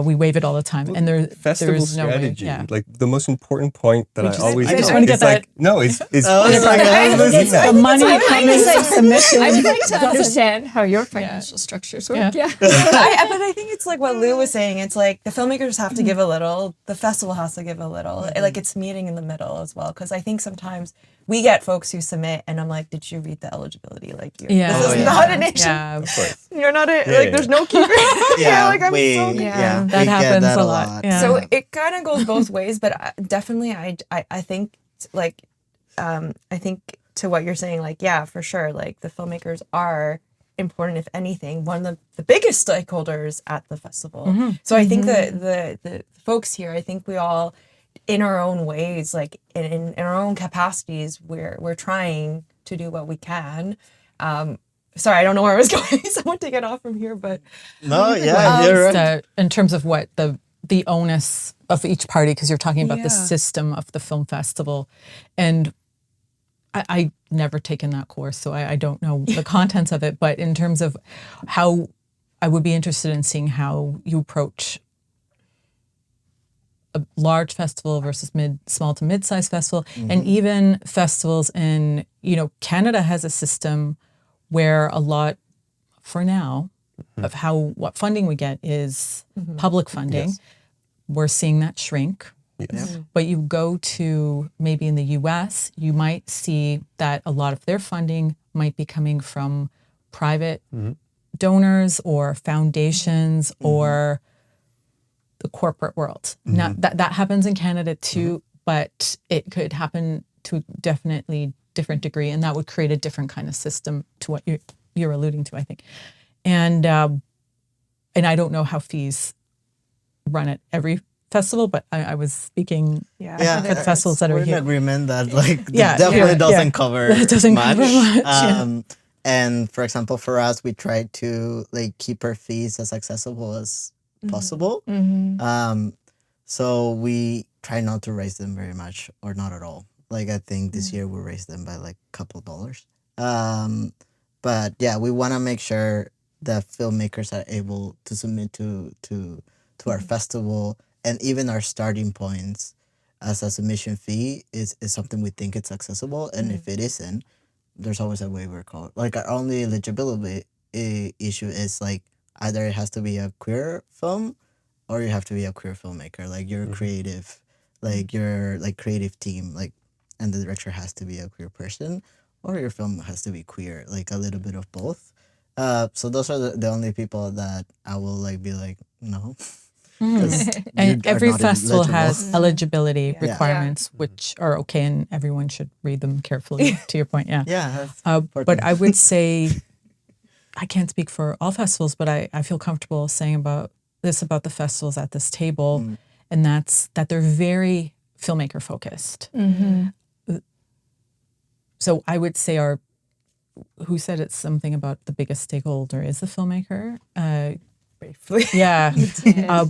We waive it all the time, and Festival there's no way. strategy, Yeah. like the most important point that I always I just make want to get is like, that- no, is The money coming from submission. I would like to understand how your financial structures work. Yeah. But I think it's like what Lou was saying. It's like the filmmakers have to give a little, the festival has to give a little. Like it's meeting in the middle as well. Because I think sometimes we get folks who submit, and I'm like, did you read the eligibility? Like, this is not an issue. Yeah. Of course. You're not a, Yeah, like, yeah. there's no keeper. Yeah, like I'm we, so yeah, That we get happens that a lot. Yeah. So it kind of goes both ways, but definitely, I think like, I think to what you're saying, like, yeah, for sure, like the filmmakers are important, if anything, one of the biggest stakeholders at the festival. So I think the folks here, I think we all, in our own ways, like in our own capacities, we're trying to do what we can. Sorry, I don't know where I was going. Someone take it off from here, but No, yeah, you're right. In terms of what the onus of each party, because you're talking about the Yeah. system of the film festival, and I never taken that course, so I don't know the contents of it. But in terms of how, I would be interested in seeing how you approach a large festival versus small to mid-sized festival, and even festivals in, Canada has a system where a lot, for now, of what funding we get is public funding. Yes. We're seeing that shrink. Yes. But you go to maybe in the US, you might see that a lot of their funding might be coming from private donors or foundations or the corporate world. Now that happens in Canada too, but it could happen to a definitely different degree, and that would create a different kind of system to what you're alluding to, I think. And I don't know how fees run at every festival, but I was speaking Yeah, at the festivals that are we're in here. agreement that like Yeah, definitely yeah, doesn't yeah. cover It doesn't much. cover much, yeah. And for example, for us, we try to like keep our fees as accessible as possible. So we try not to raise them very much or not at all. Like I think this year we raised them by like a couple dollars. But yeah, we want to make sure that filmmakers are able to submit to our festival, and even our starting points as a submission fee is something we think it's accessible. And if it isn't, there's always a waiver code. Like our only eligibility issue is like either it has to be a queer film or you have to be a queer filmmaker. Like you're creative, like your like creative team, like, and the director has to be a queer person, or your film has to be queer, like a little bit of both. So those are the only people that I will like be like, no. 'Cause you And are every not festival eligible. has eligibility Yeah. requirements, which are okay, and everyone should read them carefully, to your point, yeah. Yeah, that's But important. I would say, I can't speak for all festivals, but I feel comfortable saying about the festivals at this table, and that's that they're very filmmaker focused. So I would say who said it's something about the biggest stakeholder is the filmmaker? briefly. Yeah.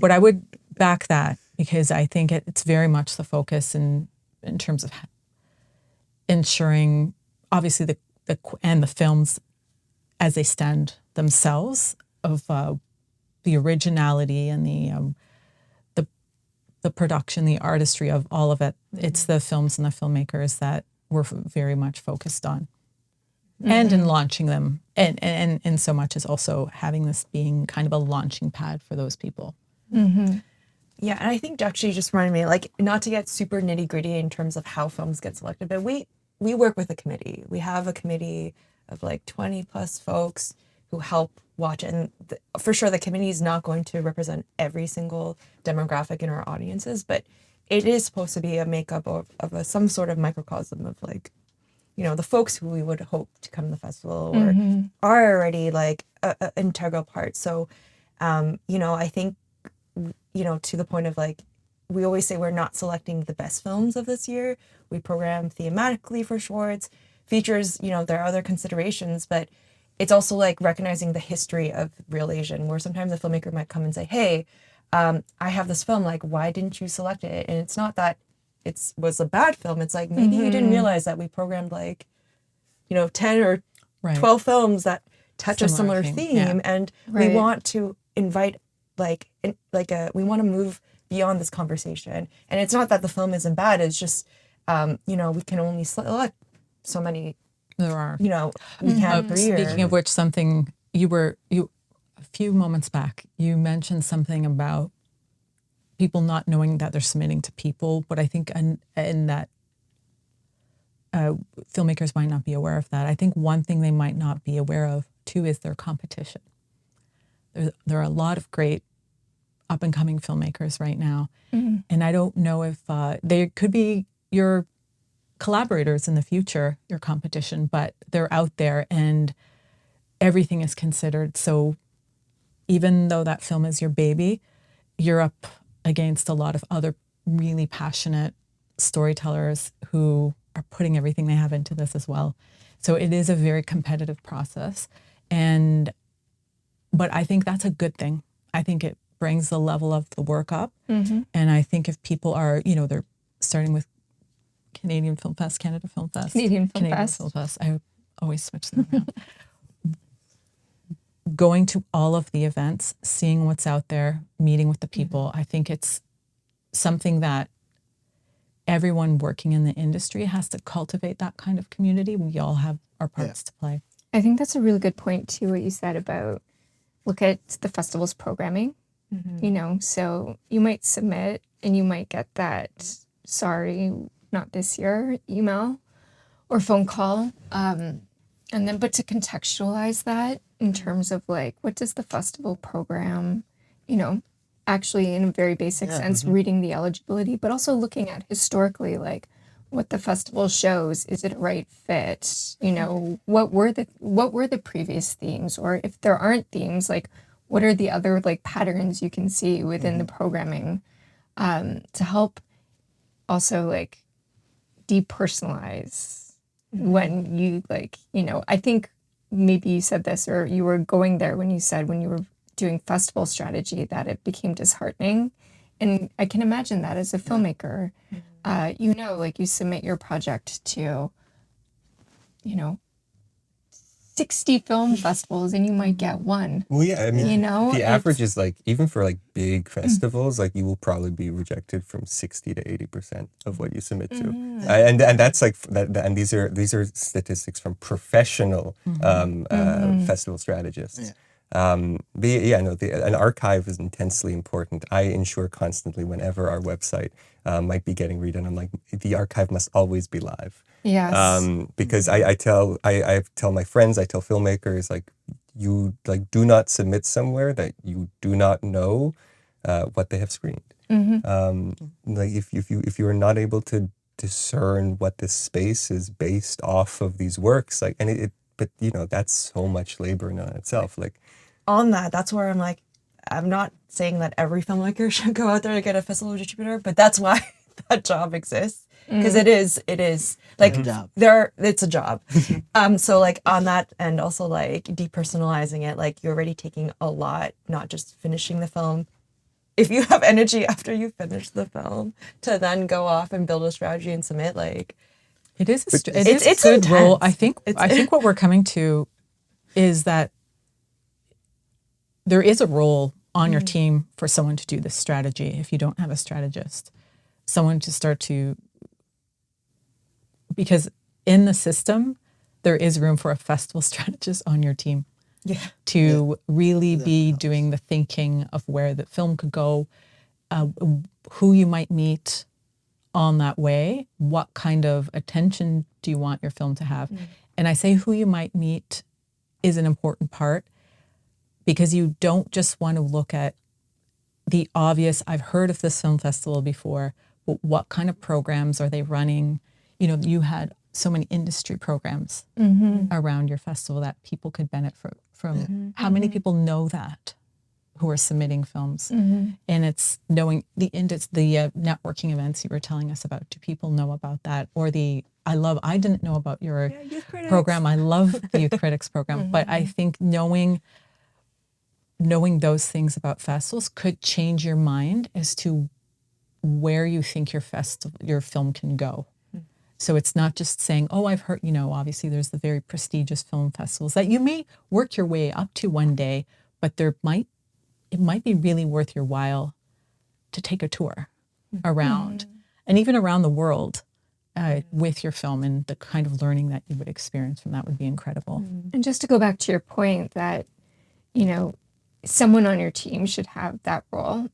But I would back that because I think it's very much the focus in terms of ensuring, obviously, the films as they stand themselves of the originality and the production, the artistry of all of it. It's the films and the filmmakers that we're very much focused on. And in launching them, and so much as also having this being kind of a launching pad for those people. Yeah, and I think actually just reminded me, like, not to get super nitty gritty in terms of how films get selected, but we work with a committee. We have a committee of like 20 plus folks who help watch it. And for sure, the committee is not going to represent every single demographic in our audiences, but it is supposed to be a makeup of some sort of microcosm of like, you know, the folks who we would hope to come to the festival or are already like an integral part. So, you know, I think, you know, to the point of like, we always say we're not selecting the best films of this year. We program thematically for shorts, features, you know, there are other considerations, but it's also like recognizing the history of Real Asian, where sometimes a filmmaker might come and say, hey, I have this film, like, why didn't you select it? And it's not that it was a bad film. It's like, maybe you didn't realize that we programmed like, you know, 10 or 12 films that touch a similar theme. Yeah. And we want to invite we want to move beyond this conversation. And it's not that the film isn't bad. It's just, you know, we can only select so many. There are, you know, we can per year. Speaking of which, something you a few moments back, you mentioned something about people not knowing that they're submitting to people, but I think and that filmmakers might not be aware of that. I think one thing they might not be aware of too is their competition. There are a lot of great up and coming filmmakers right now, and I don't know if they could be your collaborators in the future, your competition, but they're out there and everything is considered. So even though that film is your baby, you're up against a lot of other really passionate storytellers who are putting everything they have into this as well. So it is a very competitive process. But I think that's a good thing. I think it brings the level of the work up. And I think if people are, you know, they're starting with Canadian Film Fest, Canada Film Fest. Canadian Film Fest. I always switch them around. Going to all of the events, seeing what's out there, meeting with the people. I think it's something that everyone working in the industry has to cultivate that kind of community. We all have our parts to play. I think that's a really good point too, what you said about look at the festival's programming. You know, so you might submit and you might get that, sorry, not this year, email or phone call. And then, but to contextualize that in terms of like, what does the festival program, you know, actually in a very basic sense, reading the eligibility, but also looking at historically, like what the festival shows, is it a right fit? You know, what were the previous themes? Or if there aren't themes, like what are the other like patterns you can see within the programming to help also like depersonalize when you like, you know, I think maybe you said this or you were going there when you said when you were doing festival strategy that it became disheartening. And I can imagine that as a filmmaker, you know, like you submit your project to, you know, 60 film festivals and you might get one. Well, yeah, I mean, you know, the average is like, even for like big festivals, like you will probably be rejected from 60 to 80% of what you submit to. And that's like, and these are statistics from professional festival strategists. An archive is intensely important. I ensure constantly whenever our website might be getting redone, I'm like, the archive must always be live. Yes. Because I tell my friends, I tell filmmakers, like, you like do not submit somewhere that you do not know what they have screened. Like if you are not able to discern what this space is based off of these works, like, and but you know, that's so much labor in and on itself. Like, on that's where I'm like, I'm not saying that every filmmaker should go out there to get a festival distributor, but that's why that job exists. Because it is like it's a job. So like on that end, also like depersonalizing it, like you're already taking a lot, not just finishing the film, if you have energy after you finish the film to then go off and build a strategy and submit, like It is a, it's good role. I intense. think what we're coming to is that there is a role on your team for someone to do this strategy if you don't have a strategist. Someone to start to, because in the system, there is room for a festival strategist on your team to really be doing the thinking of where the film could go, who you might meet on that way, what kind of attention do you want your film to have. And I say who you might meet is an important part, because you don't just want to look at the obvious, I've heard of this film festival before, but what kind of programs are they running? You know, you had so many industry programs around your festival that people could benefit from. How many people know that who are submitting films? And it's knowing the networking events you were telling us about. Do people know about that? Or I didn't know about your program. I love the Youth Critics program, but I think knowing those things about festivals could change your mind as to where you think your film can go. So it's not just saying, oh, I've heard, obviously there's the very prestigious film festivals that you may work your way up to one day, but it might be really worth your while to take a tour around and even around the world with your film, and the kind of learning that you would experience from that would be incredible. And just to go back to your point that, someone on your team should have that role.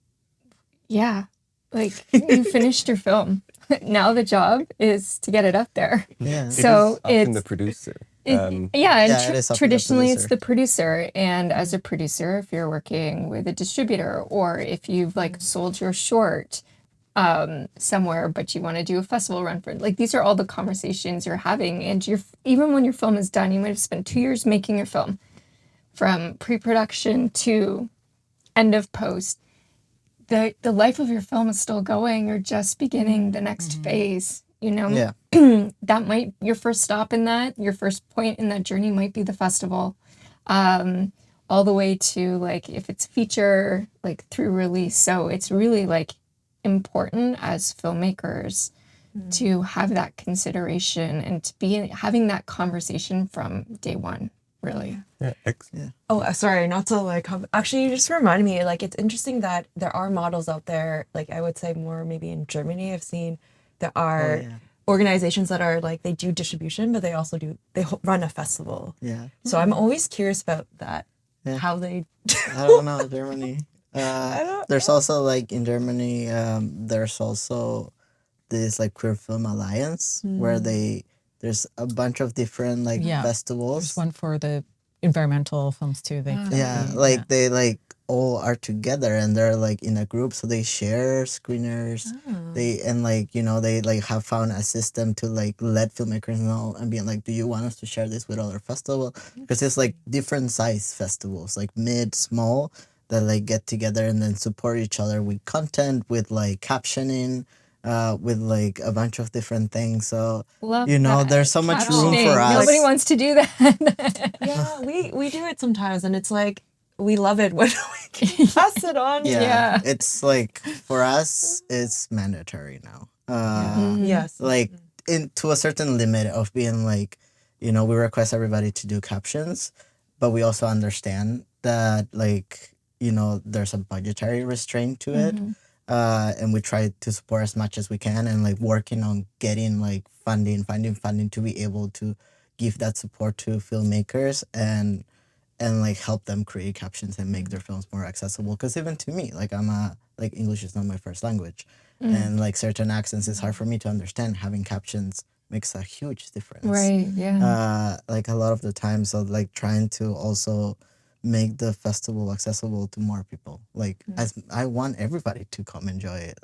Yeah. Like, you finished your film. Now the job is to get it up there. Yeah. So it is often the producer. And it is often the traditionally it's producer. the producer. And as a producer, if you're working with a distributor, or if you've sold your short somewhere, but you want to do a festival run for it, these are all the conversations you're having. And even when your film is done, you might have spent 2 years making your film, from pre-production to end of post. The life of your film is still going. You're just beginning the next phase, Yeah. Your first stop in that, your first point in that journey might be the festival, all the way to if it's feature, through release. So it's really important as filmmakers to have that consideration and to be having that conversation from day one, really. Yeah, excellent. Oh, sorry, not to actually, you just reminded me, it's interesting that there are models out there, I would say more maybe in Germany, I've seen there are organizations that are they do distribution, but they also run a festival. Yeah. So I'm always curious about that, how they I don't know, Germany. There's also in Germany, there's also this queer film alliance where there's a bunch of different festivals. There's one for the environmental films too. They they all are together and they're in a group, so they share screeners. They they have found a system to let filmmakers know and be do you want us to share this with other festival, because it's different size festivals, mid, small, that get together and then support each other with content, with captioning, with a bunch of different things. So there's so much room for us. Nobody wants to do that. Yeah, we do it sometimes, and it's we love it when we can pass it on. Yeah. It's for us, it's mandatory now. Yes. To a certain limit of being we request everybody to do captions, but we also understand that there's a budgetary restraint to it. And we try to support as much as we can, and working on getting finding funding to be able to give that support to filmmakers and help them create captions and make their films more accessible. Because even to me, I'm English is not my first language, and certain accents is hard for me to understand. Having captions makes a huge difference. Right. Yeah. A lot of the time, so trying to also make the festival accessible to more people. As I want everybody to come enjoy it,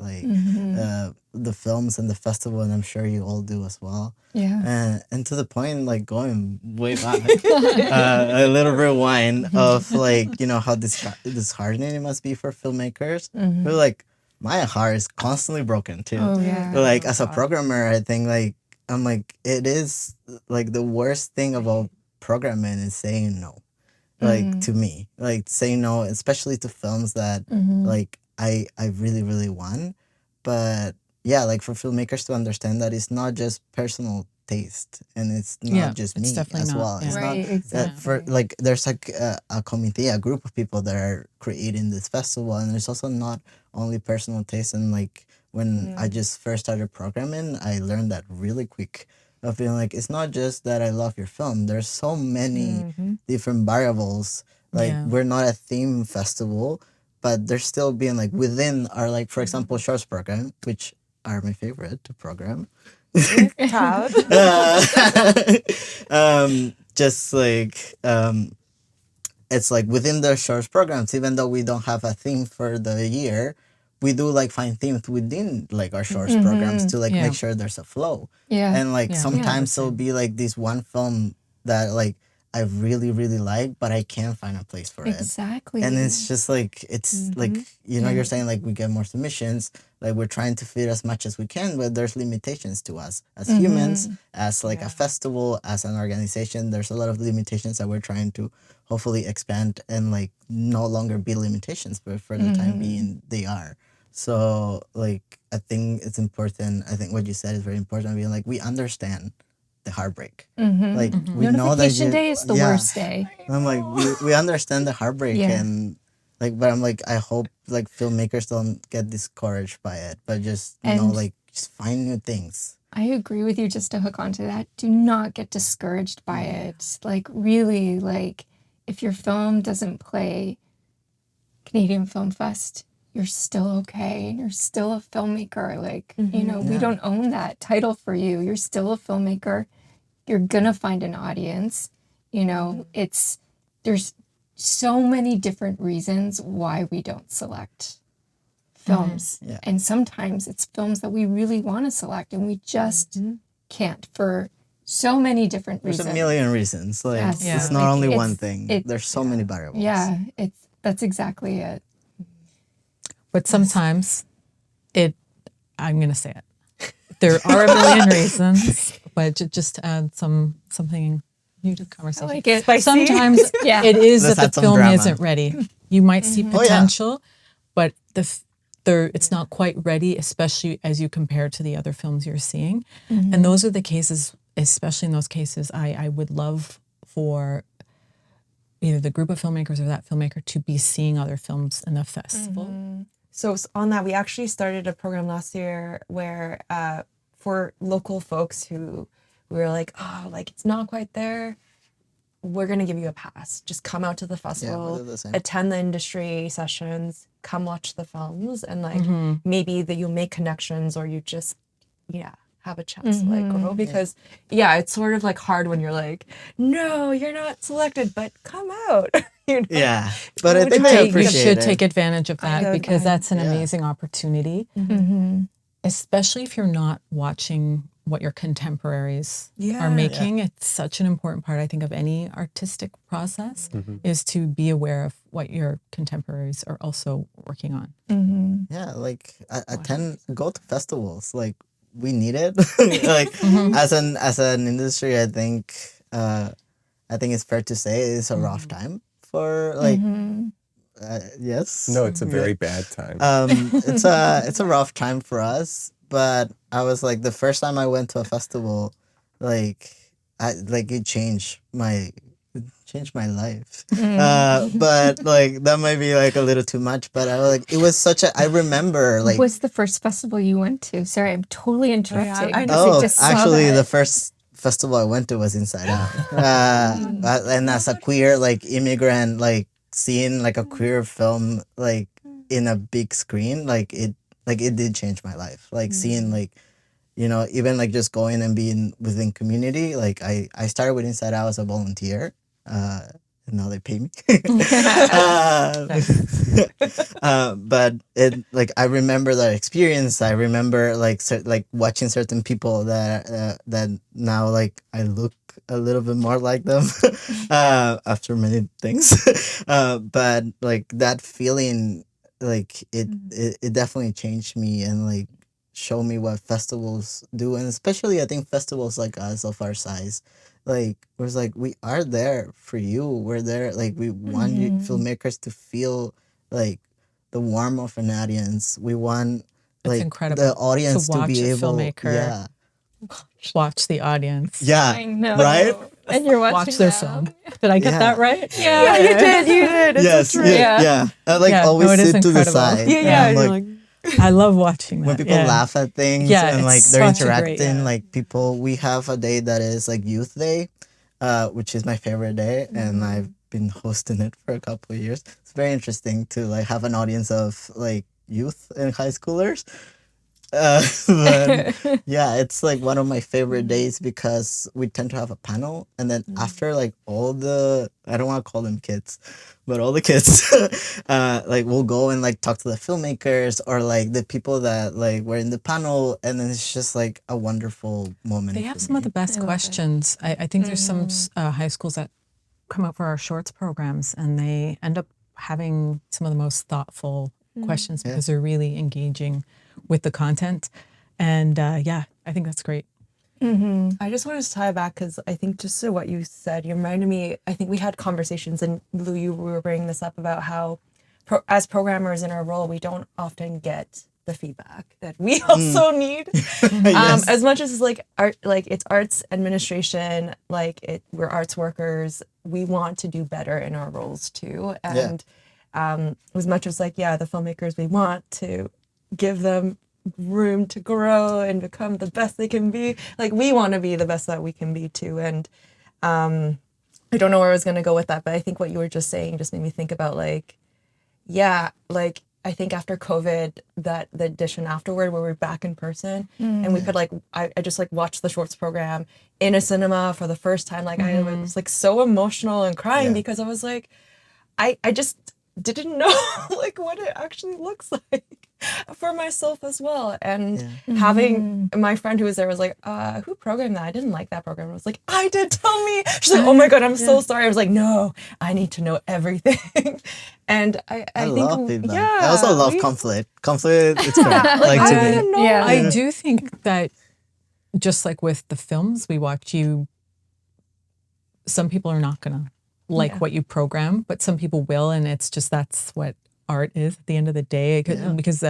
the films and the festival, and I'm sure you all do as well. Yeah. And to the point, going way back, a little rewind of how disheartening it must be for filmmakers. Who my heart is constantly broken too. Oh yeah. As a programmer, I think I'm it is the worst thing about programming is saying no. To me, saying no, especially to films that I really really want. But yeah, like for filmmakers to understand that it's not just personal taste and it's not Yeah, just it's me definitely as not, well. It's yeah. not Right, that for exactly. like there's like a committee, a group of people that are creating this festival, and there's also not only personal taste. And like when I just first started programming, I learned that really quick of being like, it's not just that I love your film. There's so many different variables. Like Yeah. we're not a theme festival, but there's still being like within our, like for example, shorts program, which are my favorite to program. Proud. Just like it's like within the shorts programs, even though we don't have a theme for the year, we do like find themes within like our shorts programs to like Yeah. make sure there's a flow. Yeah. And like Yeah, sometimes yeah. there'll be like this one film that like I really really like, but I can't find a place for it. Exactly. And it's just like it's like you're saying like we get more submissions, like we're trying to fit as much as we can, but there's limitations to us as humans, as like a festival, as an organization. There's a lot of limitations that we're trying to hopefully expand and like no longer be limitations, but for the time being they are. So like I think it's important. I think what you said is very important, being like we understand the heartbreak. Like we know that Notification day is the worst day. I'm like we understand the heartbreak. Yeah. And like, but I'm like, I hope like filmmakers don't get discouraged by it, but just know And- like just find new things. I agree with you, just to hook onto that. Do not get discouraged by it. Like, really, like, if your film doesn't play Canadian Film Fest, you're still okay. You're still a filmmaker. Like, we don't own that title for you. You're still a filmmaker. You're gonna find an audience. There's so many different reasons why we don't select films. Yeah. And sometimes it's films that we really want to select and we just can't for so many different There's reasons. a million reasons. Like Yes. it's Yeah. not Like, only it's- one thing. it- There's so many variables. Yeah, that's exactly it. But sometimes I'm going to say it. There are a million reasons, but just to add something new to the conversation. like it. Sometimes Yeah. it is Let's that add the some film drama. isn't ready. You might see Oh, yeah. potential, but it's not quite ready, especially as you compare it to the other films you're seeing. And those are the cases, especially in those cases, I would love for either the group of filmmakers or that filmmaker to be seeing other films in the festival. So on that, we actually started a program last year where for local folks who we were like, oh, like it's not quite there, we're gonna give you a pass. Just come out to the festival, did the same. attend the industry sessions, come watch the films, and like maybe that you'll make connections or you just have a chance to like grow, because it's sort of like hard when you're like, no, you're not selected, but come out. Yeah. But I Would think you they take- You appreciate should it. take advantage of that because that's an Yeah. amazing opportunity, especially if you're not watching what your contemporaries are making. It's such an important part, I think, of any artistic process is to be aware of what your contemporaries are also working on. Yeah, like go to festivals. Like we need it. Like as an industry, I think it's fair to say it's a rough time for like yes. No, it's a very bad time. It's a rough time for us. But I was like the first time I went to a festival, like it changed my life. But like that might be like a little too much. But I was like it was such a I remember like What was the first festival you went to? Sorry, I'm totally interrupting. I know. because I oh just saw actually that. the first festival I went to was Inside Out. And as a queer like immigrant, like seeing like a queer film like in a big screen, like it did change my life. Like seeing like even like just going and being within community. Like I started with Inside Out as a volunteer. And now they pay me. But it like I remember that experience. I remember like like watching certain people that now like I look a little bit more like them after many things. But like that feeling, like it definitely changed me and like show me what festivals do, and especially I think festivals like us of our size, like was like we are there for you. We're there, like we want you filmmakers to feel like the warmth of an audience. We want It's like incredible the audience to to watch be a able, filmmaker yeah, watch the audience. yeah, I know. right? And you're watching Watch their them. film. Did I get Yeah. that right? Yeah, you did. It's Yes, true. yeah, Yeah. yeah. I like Yeah, no, always it is sit to the incredible. side. Yeah, and yeah. I'm You're like, like, I love watching that. when people yeah. laugh at things Yeah, and it's like they're such a great- interacting, yeah. like people, we have a day that is like Youth Day, which is my favorite day, and I've been hosting it for a couple of years. It's very interesting to like have an audience of like youth and high schoolers. But yeah, it's like one of my favorite days because we tend to have a panel, and then after like all the, I don't want to call them kids, but all the kids, like we'll go and like talk to the filmmakers or like the people that like were in the panel, and then it's just like a wonderful moment. They for have some of me. the best I love it. questions. I think there's some high schools that come out for our shorts programs, and they end up having some of the most thoughtful questions because they're really engaging with the content. And yeah, I think that's great. I just wanted to tie back because I think just to what you said, you reminded me, I think we had conversations, and Lou, you were bringing this up about how as programmers in our role, we don't often get the feedback that we also need. Yes. As much as it's like art, like it's arts administration, like we're arts workers, we want to do better in our roles too. And as much as like, yeah, the filmmakers, we want to give them room to grow and become the best they can be. Like we want to be the best that we can be too. And I don't know where I was going to go with that, but I think what you were just saying just made me think about like, yeah, like I think after COVID, that the edition afterward where we're back in person and we could like, I just like watched the shorts program in a cinema for the first time. Like I was like so emotional and crying because I was like, I just didn't know like what it actually looks like for myself as well. And having my friend who was there was like, who programmed that? I didn't like that program. I was like, I did, tell me. She's like, oh my God, I'm so sorry. I was like, no, I need to know everything. And I think, love feedback. yeah. I also love conflict. Conflict, it's great. Like to me. Yeah. I do think that just like with the films we watch, some people are not going to like what you program, but some people will, and it's just that's what art is at the end of the day. Because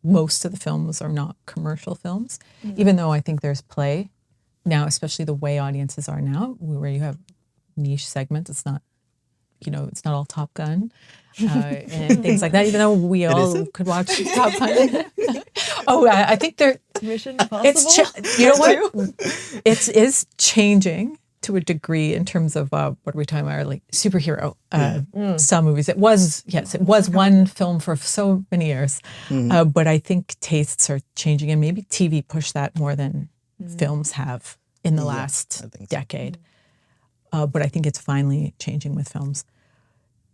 most of the films are not commercial films, even though I think there's play now, especially the way audiences are now, where you have niche segments. It's not, it's not all Top Gun and things like that. Even though we all could watch Top Gun. I think they're Mission Impossible. it's you know what? It is changing to a degree in terms of what are we talking about, like superhero style movies. It was one film for so many years, but I think tastes are changing, and maybe TV pushed that more than films have in the last decade. But I think it's finally changing with films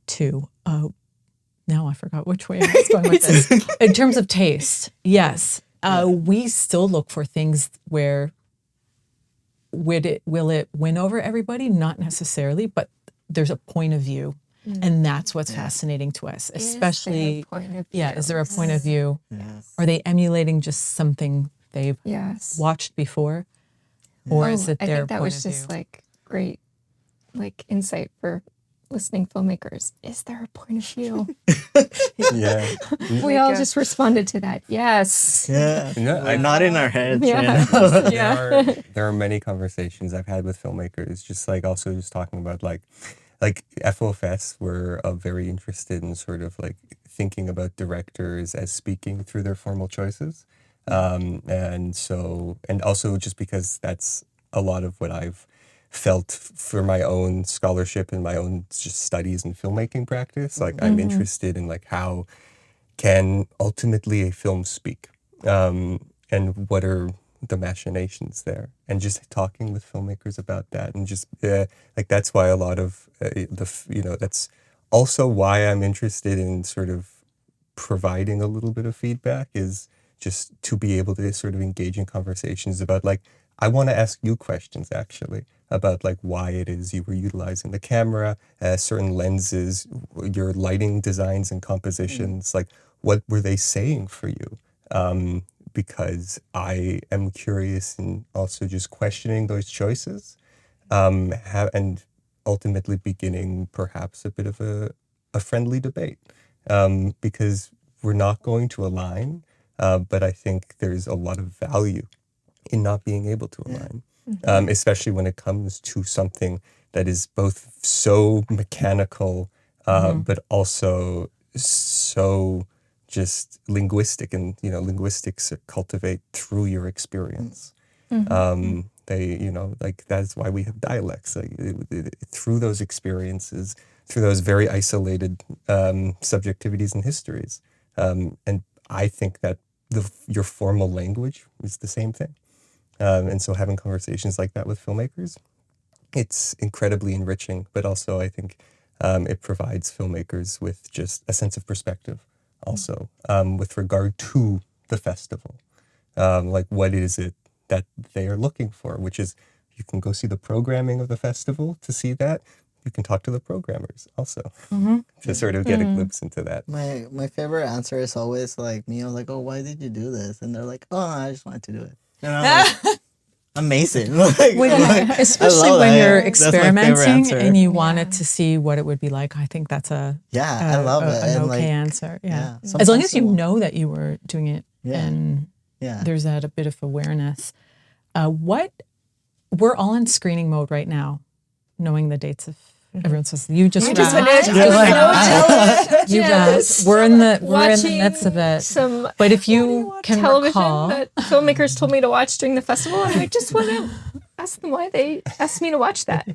too. Now I forgot which way I was going with this. In terms of taste, yes, we still look for things where will it win over everybody? Not necessarily, but there's a point of view, and that's what's fascinating to us. Especially, is there a point of view? Yes. Are they emulating just something they've watched before, or is it I their think that point was of just view? like great, like insight for listening filmmakers. Is there a point of view? Yeah. We all just responded to that. Yes. Yeah. No, We're not in our heads. Yeah. Right Yeah. There are many conversations I've had with filmmakers, just like also just talking about like FOFS were very interested in sort of like thinking about directors as speaking through their formal choices. And also just because that's a lot of what I've felt for my own scholarship and my own just studies and filmmaking practice. Like I'm interested in like how can ultimately a film speak, and what are the machinations there, and just talking with filmmakers about that, and just like that's why a lot of that's also why I'm interested in sort of providing a little bit of feedback, is just to be able to sort of engage in conversations about like, I want to ask you questions actually about like why it is you were utilizing the camera, certain lenses, your lighting designs and compositions, like what were they saying for you? Because I am curious and also just questioning those choices, and ultimately beginning perhaps a bit of a friendly debate. because we're not going to align, but I think there's a lot of value in not being able to align, especially when it comes to something that is both so mechanical, but also so just linguistic, and linguistics cultivate through your experience. Like that's why we have dialects. Like through those experiences, through those very isolated subjectivities and histories, and I think that your formal language is the same thing. And so having conversations like that with filmmakers, it's incredibly enriching, but also I think it provides filmmakers with just a sense of perspective also with regard to the festival. Like what is it that they are looking for, which is you can go see the programming of the festival to see that. You can talk to the programmers also to sort of get a glimpse into that. My favorite answer is always like me. I was like, "Oh, why did you do this?" And they're like, "Oh, I just wanted to do it." And I'm like, amazing. Especially when you're That's my favorite experimenting answer. and you wanted to see what it would be like. I think that's I love it. an And okay like, answer. Yeah. As long sometimes as you the- know that you were doing it and Yeah. there's that a bit of awareness. We're all in screening mode right now, knowing the dates of everyone's supposed to. You just just wrapped. finished. You're like, You Yes. wrapped. We're in the Watching midst of it. some But if you can television recall, that filmmakers told me to watch during the festival, and I just want to ask them why they asked me to watch that.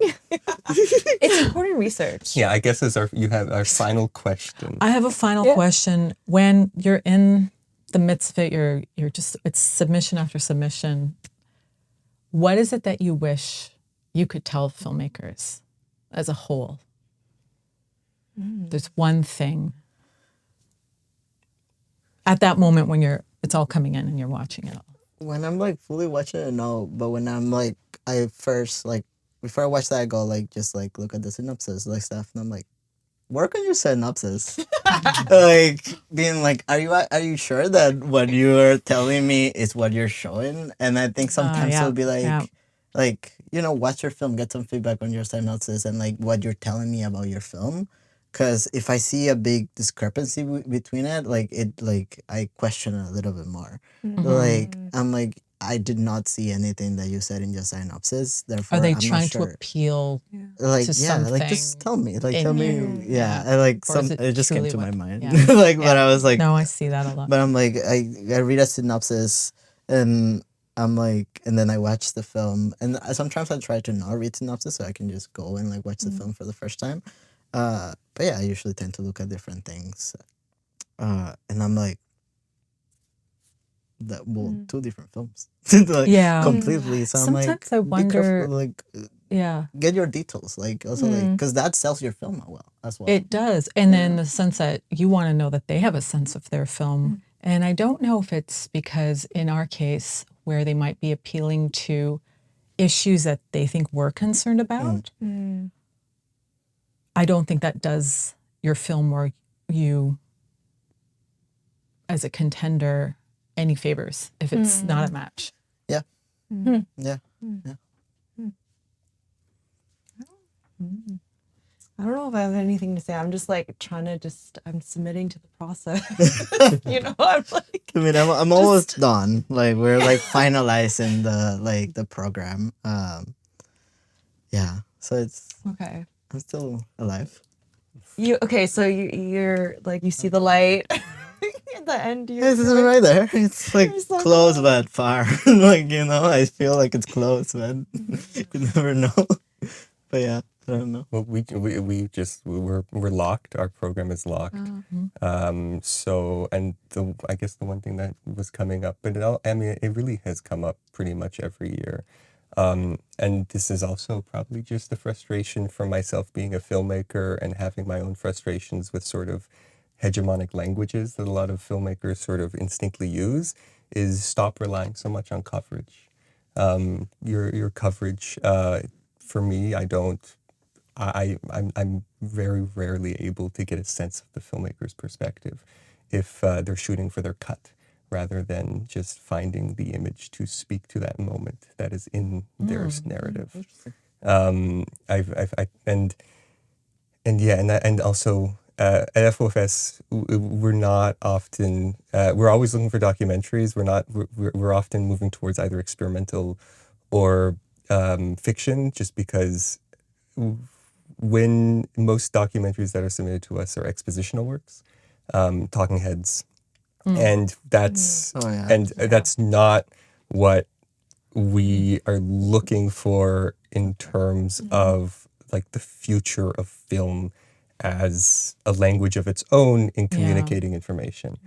It's important research. Yeah, I guess you have our final question. I have a final question. When you're in the midst of it, you're just, it's submission after submission. What is it that you wish you could tell filmmakers as a whole? There's one thing at that moment when it's all coming in and you're watching it all. when I'm like fully watching it, no. But when I'm like, I first like before I watch that, I go like just like look at the synopsis, like stuff, and I'm like, work on your synopsis. Like being like, are you sure that what you are telling me is what you're showing? And I think sometimes it'll be like watch your film, get some feedback on your synopsis and like what you're telling me about your film. Because if I see a big discrepancy between it, I question it a little bit more. Like I'm like, I did not see anything that you said in your synopsis. Therefore, Are they I'm trying not sure. to appeal? Like to like just tell me, like tell me, Yeah. I like Or is some. it It just came truly to my what- mind, yeah. but I was like, No, I see that a lot. but I'm like, I read a synopsis and I'm like, and then I watch the film, and sometimes I try to not read synopsis so I can just go and like watch the film for the first time. But yeah, I usually tend to look at different things, and I'm like, two different films, like, Yeah. completely. So I'm like, Sometimes I be careful, wonder- like, Yeah, get your details, like also like because that sells your film as well. it does. And then the sense that you want to know that they have a sense of their film. And I don't know if it's because in our case where they might be appealing to issues that they think we're concerned about. I don't think that does your film or you as a contender any favors if it's not a match. Yeah. Yeah. I don't know if I have anything to say. I'm just like I'm submitting to the process. I'm like, I mean, I'm almost done. Like we're like finalizing the program. Yeah. So okay. I'm still alive. So you're like, you see the light at the end. It's right there. It's like You're so close but far. Like I feel like it's close, man. You never know. But yeah, I don't know. Well, we're locked. Our program is locked. So, and I guess the one thing that was coming up, but it really has come up pretty much every year. And this is also probably just a frustration for myself being a filmmaker and having my own frustrations with sort of hegemonic languages that a lot of filmmakers sort of instinctively use, is stop relying so much on coverage. Your coverage, for me, I'm very rarely able to get a sense of the filmmaker's perspective if they're shooting for their cut, rather than just finding the image to speak to that moment that is in their narrative. And also at FOFS, we're not often, we're always looking for documentaries. We're often moving towards either experimental or fiction, just because when most documentaries that are submitted to us are expositional works, talking heads, and that's that's not what we are looking for in terms of like the future of film as a language of its own in communicating information.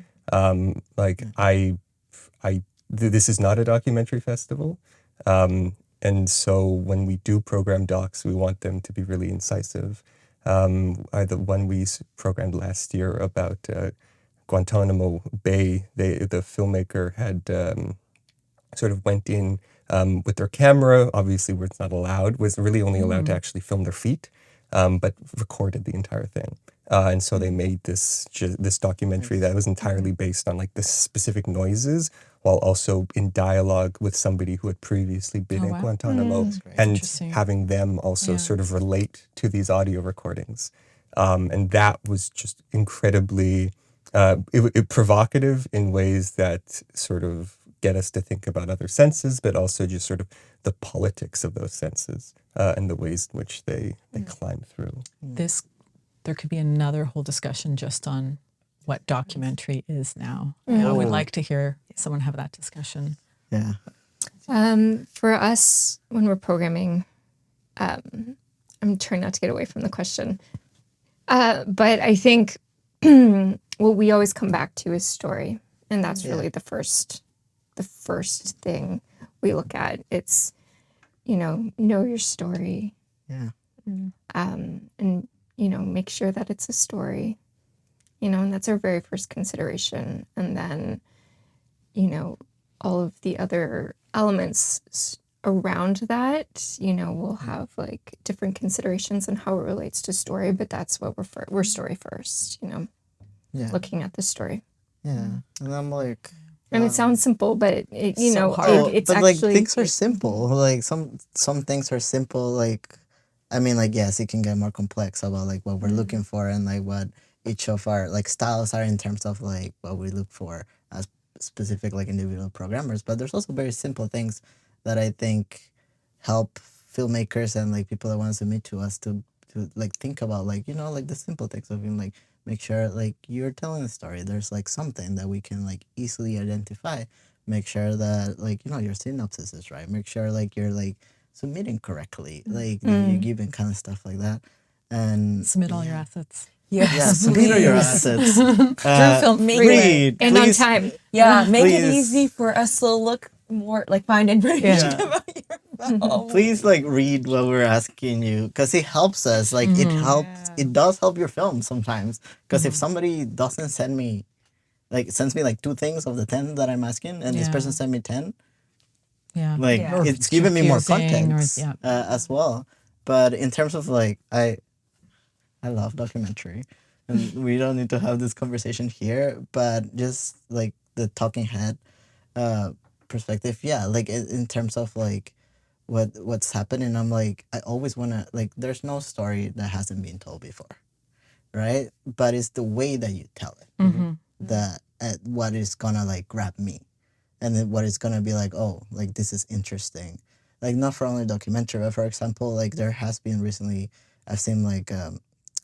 This is not a documentary festival. And so when we do program docs, we want them to be really incisive. The one we programmed last year about Guantanamo Bay, the filmmaker had sort of went in with their camera, obviously where it's not allowed, was really only allowed to actually film their feet, but recorded the entire thing. And so they made this documentary that was entirely based on like the specific noises, while also in dialogue with somebody who had previously been in Guantanamo, and having them also sort of relate to these audio recordings. And that was just incredibly provocative in ways that sort of get us to think about other senses, but also just sort of the politics of those senses and the ways in which they climb through. There could be another whole discussion just on what documentary is now. I would like to hear someone have that discussion. Yeah. For us, when we're programming, I'm trying not to get away from the question, but I think what we always come back to is story, and that's really the first thing we look at. It's know your story, and make sure that it's a story, and that's our very first consideration. And then all of the other elements around that, we'll have like different considerations on how it relates to story, but that's what we're story first, looking at the story. Yeah. And I'm like, and it sounds simple, but it's but actually, like things are simple. Like some things are simple. Like, I mean, like, yes, it can get more complex about like what we're looking for and like what each of our like styles are in terms of like what we look for as specific like individual programmers. But there's also very simple things that I think help filmmakers and like people that want to submit to us to like think about like like the simple things of being like, make sure like you're telling a story. There's like something that we can like easily identify. Make sure that like your synopsis is right. Make sure like you're like submitting correctly, like you're giving kind of stuff like that. And Submit all your assets. Yeah, submit all your assets. Through film, read and please, on time. Make it easy for us to look more like find information about your film. Please like read what we're asking you, because it helps us. Like it does help your film sometimes. Because if somebody doesn't sends me like 2 things of the 10 that I'm asking, and this person sent me 10, it's giving me more context as well. But in terms of like I love documentary, and we don't need to have this conversation here, but just like the talking head perspective, like in terms of like what's happening, I'm like, I always want to like, there's no story that hasn't been told before, right? But it's the way that you tell it that what is gonna like grab me, and then what is gonna be like, oh, like this is interesting. Like not for only documentary, but for example, like there has been recently, I've seen like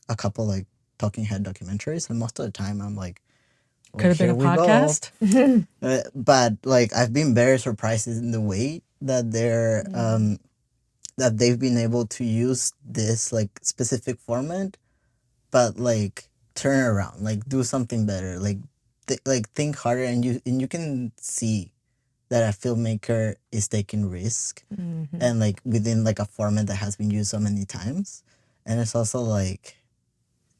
a couple like talking head documentaries, and most of the time I'm like, could have been a podcast. But like I've been very surprised in the way that they're that they've been able to use this like specific format, but like turn around, like do something better, like think harder, and you can see that a filmmaker is taking risk, and like within like a format that has been used so many times. And it's also like,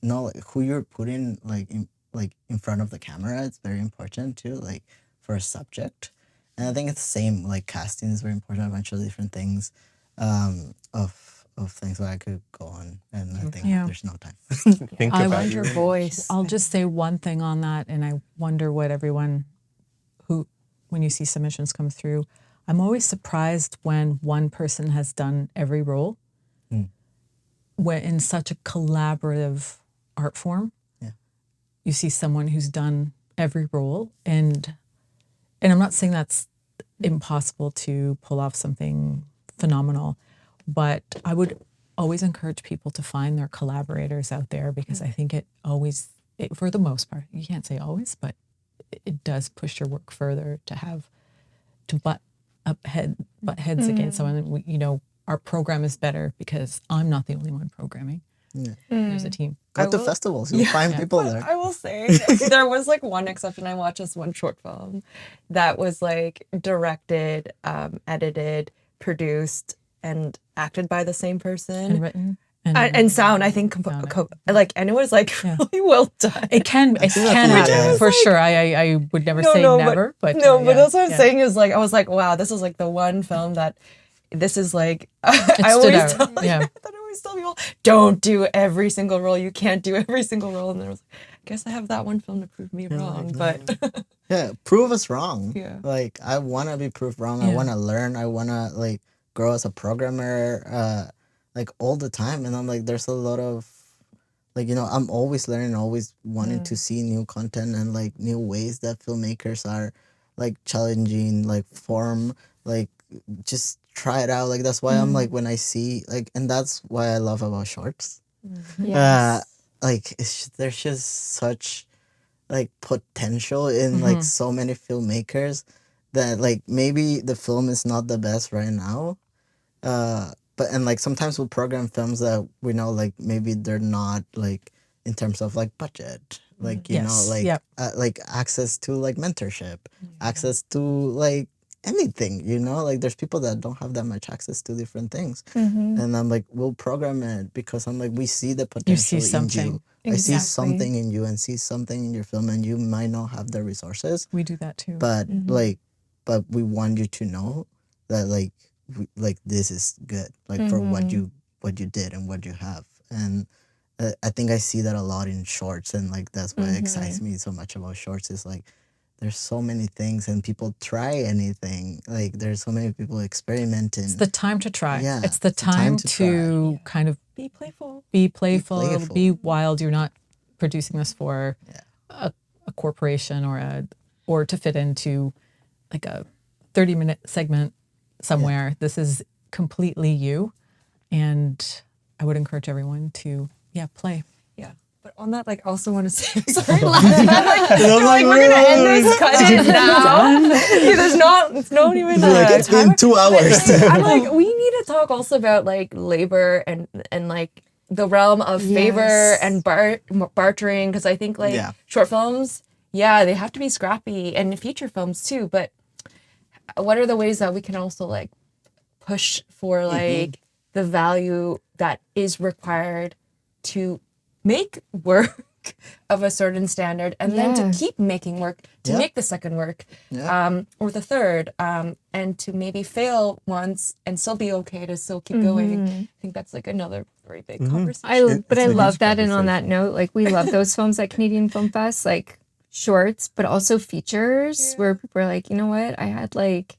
like who you're putting like in front of the camera, it's very important too, like for a subject. And I think it's the same, like casting is very important, a bunch of different things of things that I could go on, and I think there's no time. Think I about wonder your voice. I'll just say one thing on that, and I wonder what everyone when you see submissions come through, I'm always surprised when one person has done every role when in such a collaborative art form. you see someone who's done every role, and I'm not saying that's impossible to pull off something phenomenal, but I would always encourage people to find their collaborators out there, because I think for the most part, you can't say always, but it does push your work further to butt heads against someone. Our program is better because I'm not the only one programming. Yeah. There's a team. Go to festivals, you'll find people there. I will say there was like one exception. I watched this one short film that was like directed, edited, produced, and acted by the same person. And written. And sound, I think, and it was like really well done. It can happen for sure. I would never say never, but that's what I'm saying is like I was like, wow, this is like the one film that this is like I always tell people, don't do every single role. You can't do every single role. And then I was like, I guess I have that one film to prove me wrong. But yeah, prove us wrong. Yeah. Like I want to be proved wrong. Yeah. I want to learn. I want to like grow as a programmer. Like all the time, and I'm like, there's a lot of like, I'm always learning, always wanting to see new content and like new ways that filmmakers are like challenging like form, like just try it out. Like that's why I'm like, when I see like, and that's why I love about shorts. Like there's just such like potential in like so many filmmakers that like maybe the film is not the best right now, but like sometimes we'll program films that we know like maybe they're not like in terms of like budget, like like access to like mentorship, access to like anything, like there's people that don't have that much access to different things, and I'm like, we'll program it because I'm like, we see the potential in you. I see something in you and see something in your film, and you might not have the resources. We do that too. But but we want you to know that like this is good, like for what you did and what you have. And I think I see that a lot in shorts, and like that's what excites me so much about shorts is like there's so many things and people try anything. Like there's so many people experimenting. It's the time to try. Yeah, it's the time to kind of be playful, be wild. You're not producing this for a corporation or to fit into like a 30-minute segment somewhere. This is completely you, and I would encourage everyone to play. But on that, like, also want to say, sorry, last time, like, we're gonna end this, cut it now. It's not even like it's been 2 hours. I'm like, we need to talk also about like labor and like the realm of favor and bartering, because I think like short films, they have to be scrappy, and feature films too. But what are the ways that we can also like push for like the value that is required to make work of a certain standard, and then to keep making work, to make the second work, or the third, and to maybe fail once and still be okay to still keep going. I think that's like another very big conversation. I love that. And on that note, like we love those films at Canadian Film Fest, like shorts, but also features where people are like, you know what, I had like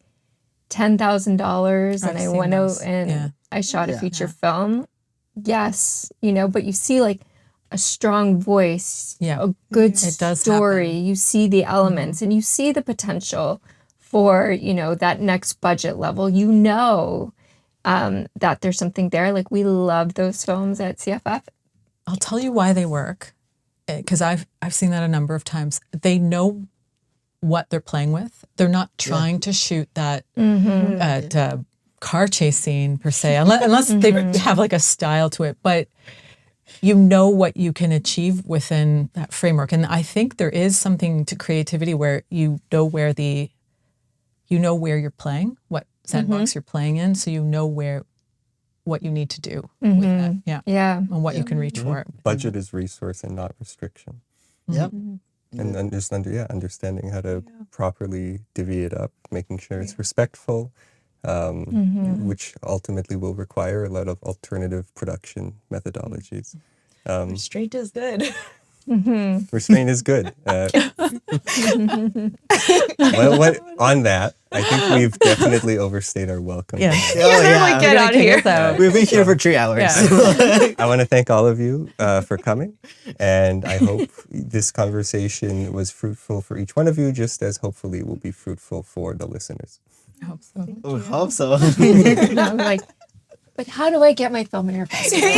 $10,000 and I went out and I shot a feature film. Yes, but you see like a strong voice, a good story. You see the elements and you see the potential for, that next budget level. That there's something there. Like we love those films at CFF. I'll tell you why they work, because I've seen that a number of times. They know what they're playing with. They're not trying to shoot that car chase scene per se, unless they have like a style to it. But you know what you can achieve within that framework. And I think there is something to creativity where you know where you're playing, what sandbox you're playing in, so you know what you need to do with that. And what you can reach for. Budget is resource and not restriction. And understanding how to properly divvy it up, making sure it's respectful, which ultimately will require a lot of alternative production methodologies. Restraint is good. Restraint is good. On that, I think we've definitely overstayed our welcome. Yeah. Oh, yeah. Get out of here. We've been here for 3 hours. Yeah. I want to thank all of you for coming, and I hope this conversation was fruitful for each one of you, just as hopefully it will be fruitful for the listeners. I hope so. We hope so. I'm like, but how do I get my filmmaker festival?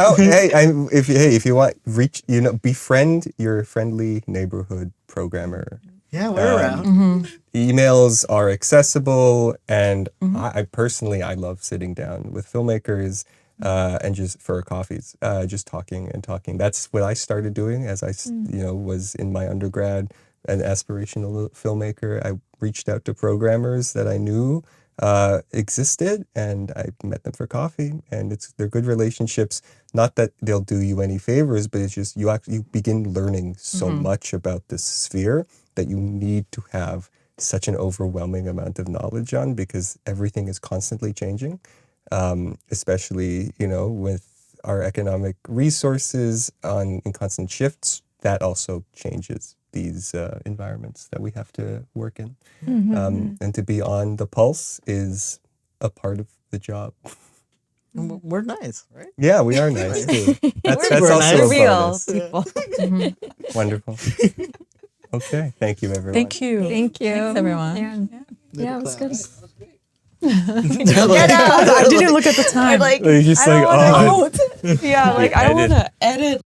Oh, if you want, befriend your friendly neighborhood programmer. Yeah, we're around. Emails are accessible, and I personally love sitting down with filmmakers and just for coffees, just talking. That's what I started doing as I was in my undergrad, an aspirational filmmaker. I reached out to programmers that I knew existed, and I met them for coffee, and they're good relationships. Not that they'll do you any favors, but it's just you begin learning so much about this sphere that you need to have such an overwhelming amount of knowledge on, because everything is constantly changing, especially with our economic resources in constant shifts. That also changes these environments that we have to work in. And to be on the pulse is a part of the job. We're nice, right? Yeah, we are nice too. That's We're also nice. a Real bonus. people. Wonderful. Okay, thank you everyone. Thank you. Thank you. Thanks, everyone. Yeah, it was good. I didn't look at the time. Like, You're just I don't like, wanna- yeah, like I don't want to edit